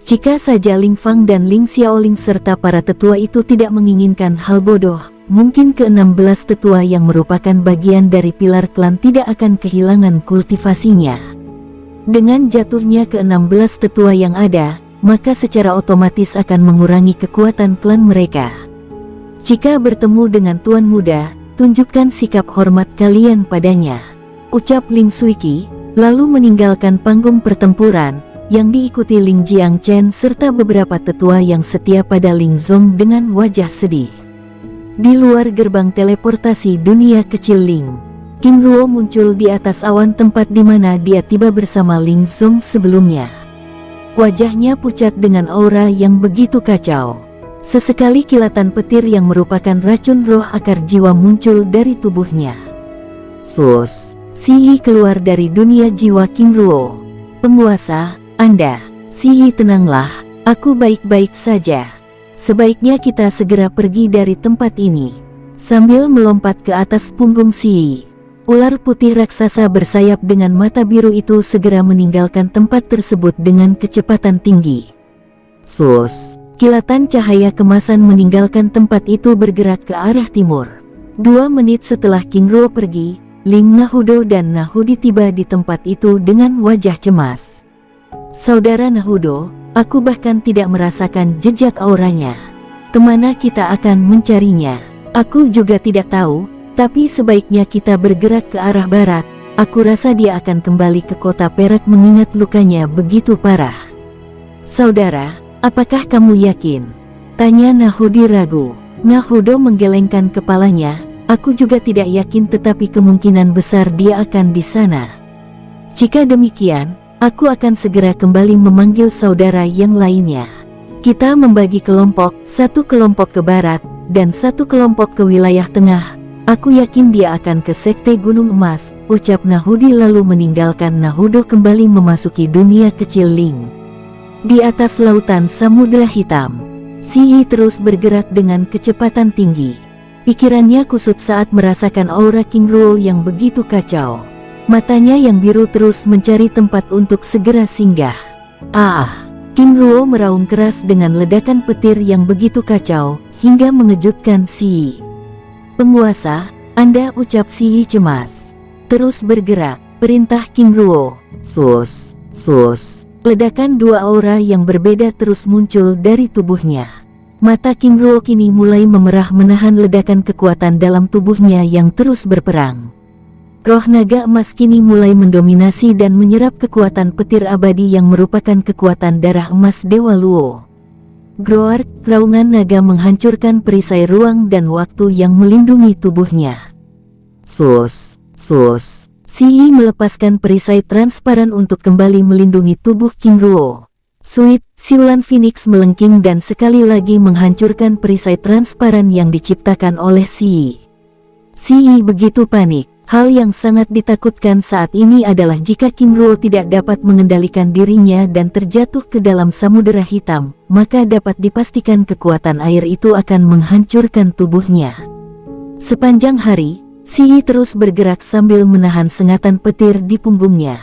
Jika saja Ling Fang dan Ling Xiaoling serta para tetua itu tidak menginginkan hal bodoh, mungkin ke-16 tetua yang merupakan bagian dari pilar klan tidak akan kehilangan kultivasinya. Dengan jatuhnya ke-16 tetua yang ada, maka secara otomatis akan mengurangi kekuatan klan mereka. Jika bertemu dengan Tuan Muda, tunjukkan sikap hormat kalian padanya, ucap Ling Suiki, lalu meninggalkan panggung pertempuran, yang diikuti Ling Jiangchen serta beberapa tetua yang setia pada Ling Zong dengan wajah sedih. Di luar gerbang teleportasi dunia kecil Ling, King Ruo muncul di atas awan tempat di mana dia tiba bersama Ling Zong sebelumnya. Wajahnya pucat dengan aura yang begitu kacau. Sesekali kilatan petir yang merupakan racun roh akar jiwa muncul dari tubuhnya. Sus, Si Yi keluar dari dunia jiwa King Ruo. Penguasa, Anda. Si Yi, tenanglah, aku baik-baik saja. Sebaiknya kita segera pergi dari tempat ini. Sambil melompat ke atas punggung Si Yi, ular putih raksasa bersayap dengan mata biru itu segera meninggalkan tempat tersebut dengan kecepatan tinggi. Sus, kilatan cahaya kemasan meninggalkan tempat itu bergerak ke arah timur. 2 menit setelah King Ruo pergi, Ling Nahudo dan Nahudi tiba di tempat itu dengan wajah cemas. Saudara Nahudo, aku bahkan tidak merasakan jejak auranya. Kemana kita akan mencarinya? Aku juga tidak tahu, tapi sebaiknya kita bergerak ke arah barat. Aku rasa dia akan kembali ke kota Perak mengingat lukanya begitu parah. Saudara, apakah kamu yakin? Tanya Nahudi ragu. Nahudo menggelengkan kepalanya. Aku juga tidak yakin, tetapi kemungkinan besar dia akan di sana. Jika demikian, aku akan segera kembali memanggil saudara yang lainnya. Kita membagi kelompok, 1 kelompok ke barat, dan 1 kelompok ke wilayah tengah. Aku yakin dia akan ke Sekte Gunung Emas, ucap Nahudi lalu meninggalkan Nahudo kembali memasuki dunia kecil Ling. Di atas lautan Samudra Hitam, Si Yi terus bergerak dengan kecepatan tinggi. Pikirannya kusut saat merasakan aura King Ruo yang begitu kacau. Matanya yang biru terus mencari tempat untuk segera singgah. King Ruo meraung keras dengan ledakan petir yang begitu kacau, hingga mengejutkan Si Yi. Penguasa, Anda, ucap Si Yi cemas. Terus bergerak, perintah King Ruo. Sus. Ledakan 2 aura yang berbeda terus muncul dari tubuhnya. Mata King Ruo kini mulai memerah menahan ledakan kekuatan dalam tubuhnya yang terus berperang. Roh naga emas kini mulai mendominasi dan menyerap kekuatan petir abadi yang merupakan kekuatan darah emas Dewa Luo. Groar, raungan naga menghancurkan perisai ruang dan waktu yang melindungi tubuhnya. Sus. Si Yi melepaskan perisai transparan untuk kembali melindungi tubuh King Ruo. Suit, siulan Phoenix melengking dan sekali lagi menghancurkan perisai transparan yang diciptakan oleh Si Yi. Si Yi begitu panik. Hal yang sangat ditakutkan saat ini adalah jika King Ruo tidak dapat mengendalikan dirinya dan terjatuh ke dalam Samudera Hitam, maka dapat dipastikan kekuatan air itu akan menghancurkan tubuhnya. Sepanjang hari, Si Yi terus bergerak sambil menahan sengatan petir di punggungnya.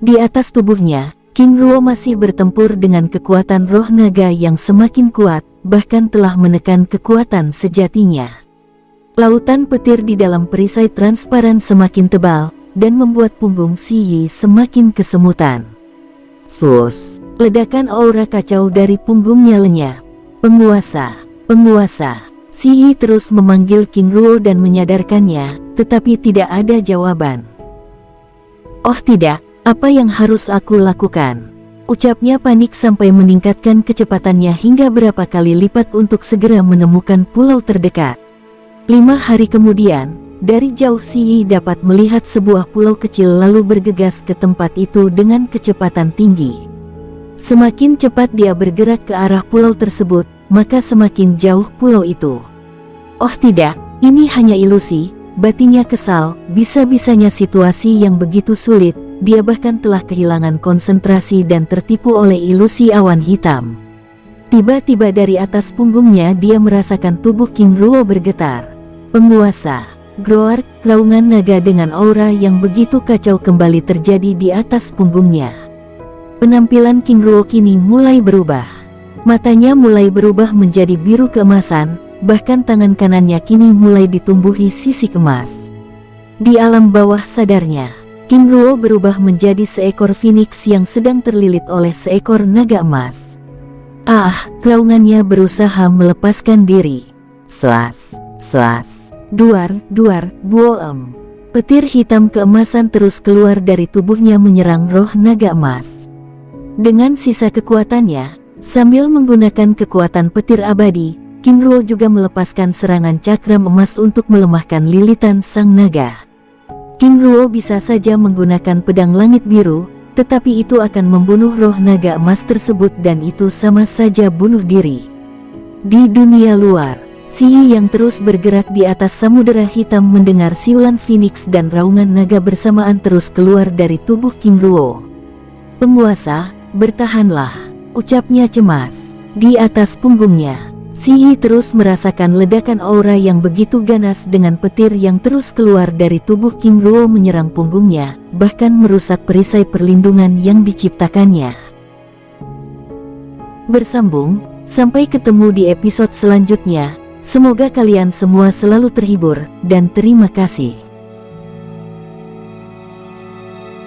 Di atas tubuhnya, King Ruo masih bertempur dengan kekuatan roh naga yang semakin kuat, bahkan telah menekan kekuatan sejatinya. Lautan petir di dalam perisai transparan semakin tebal, dan membuat punggung Si Yi semakin kesemutan. Sus, ledakan aura kacau dari punggungnya lenyap. Penguasa. Si Yi terus memanggil King Ruo dan menyadarkannya, tetapi tidak ada jawaban. Oh tidak, apa yang harus aku lakukan? Ucapnya panik sampai meningkatkan kecepatannya hingga berapa kali lipat untuk segera menemukan pulau terdekat. 5 hari kemudian, dari jauh Si Yi dapat melihat sebuah pulau kecil lalu bergegas ke tempat itu dengan kecepatan tinggi. Semakin cepat dia bergerak ke arah pulau tersebut, maka semakin jauh pulau itu. Oh tidak, ini hanya ilusi, batinnya kesal, bisa-bisanya situasi yang begitu sulit, dia bahkan telah kehilangan konsentrasi dan tertipu oleh ilusi awan hitam. Tiba-tiba dari atas punggungnya dia merasakan tubuh King Ruo bergetar. Penguasa. Groar, raungan naga dengan aura yang begitu kacau kembali terjadi di atas punggungnya. Penampilan King Ruo kini mulai berubah. Matanya mulai berubah menjadi biru keemasan, bahkan tangan kanannya kini mulai ditumbuhi sisik emas. Di alam bawah sadarnya, King Ruo berubah menjadi seekor phoenix yang sedang terlilit oleh seekor naga emas. Raungannya berusaha melepaskan diri. Slas. Duar, buoem. Petir hitam keemasan terus keluar dari tubuhnya menyerang roh naga emas. Dengan sisa kekuatannya, sambil menggunakan kekuatan petir abadi, King Ruo juga melepaskan serangan cakram emas untuk melemahkan lilitan sang naga. King Ruo bisa saja menggunakan pedang langit biru, tetapi itu akan membunuh roh naga emas tersebut dan itu sama saja bunuh diri. Di dunia luar, Si Yi yang terus bergerak di atas samudera hitam mendengar siulan Phoenix dan raungan naga bersamaan terus keluar dari tubuh King Ruo. "Penguasa, bertahanlah," ucapnya cemas. Di atas punggungnya, Si Yi terus merasakan ledakan aura yang begitu ganas dengan petir yang terus keluar dari tubuh King Ruo menyerang punggungnya, bahkan merusak perisai perlindungan yang diciptakannya. Bersambung, sampai ketemu di episode selanjutnya. Semoga kalian semua selalu terhibur, dan terima kasih.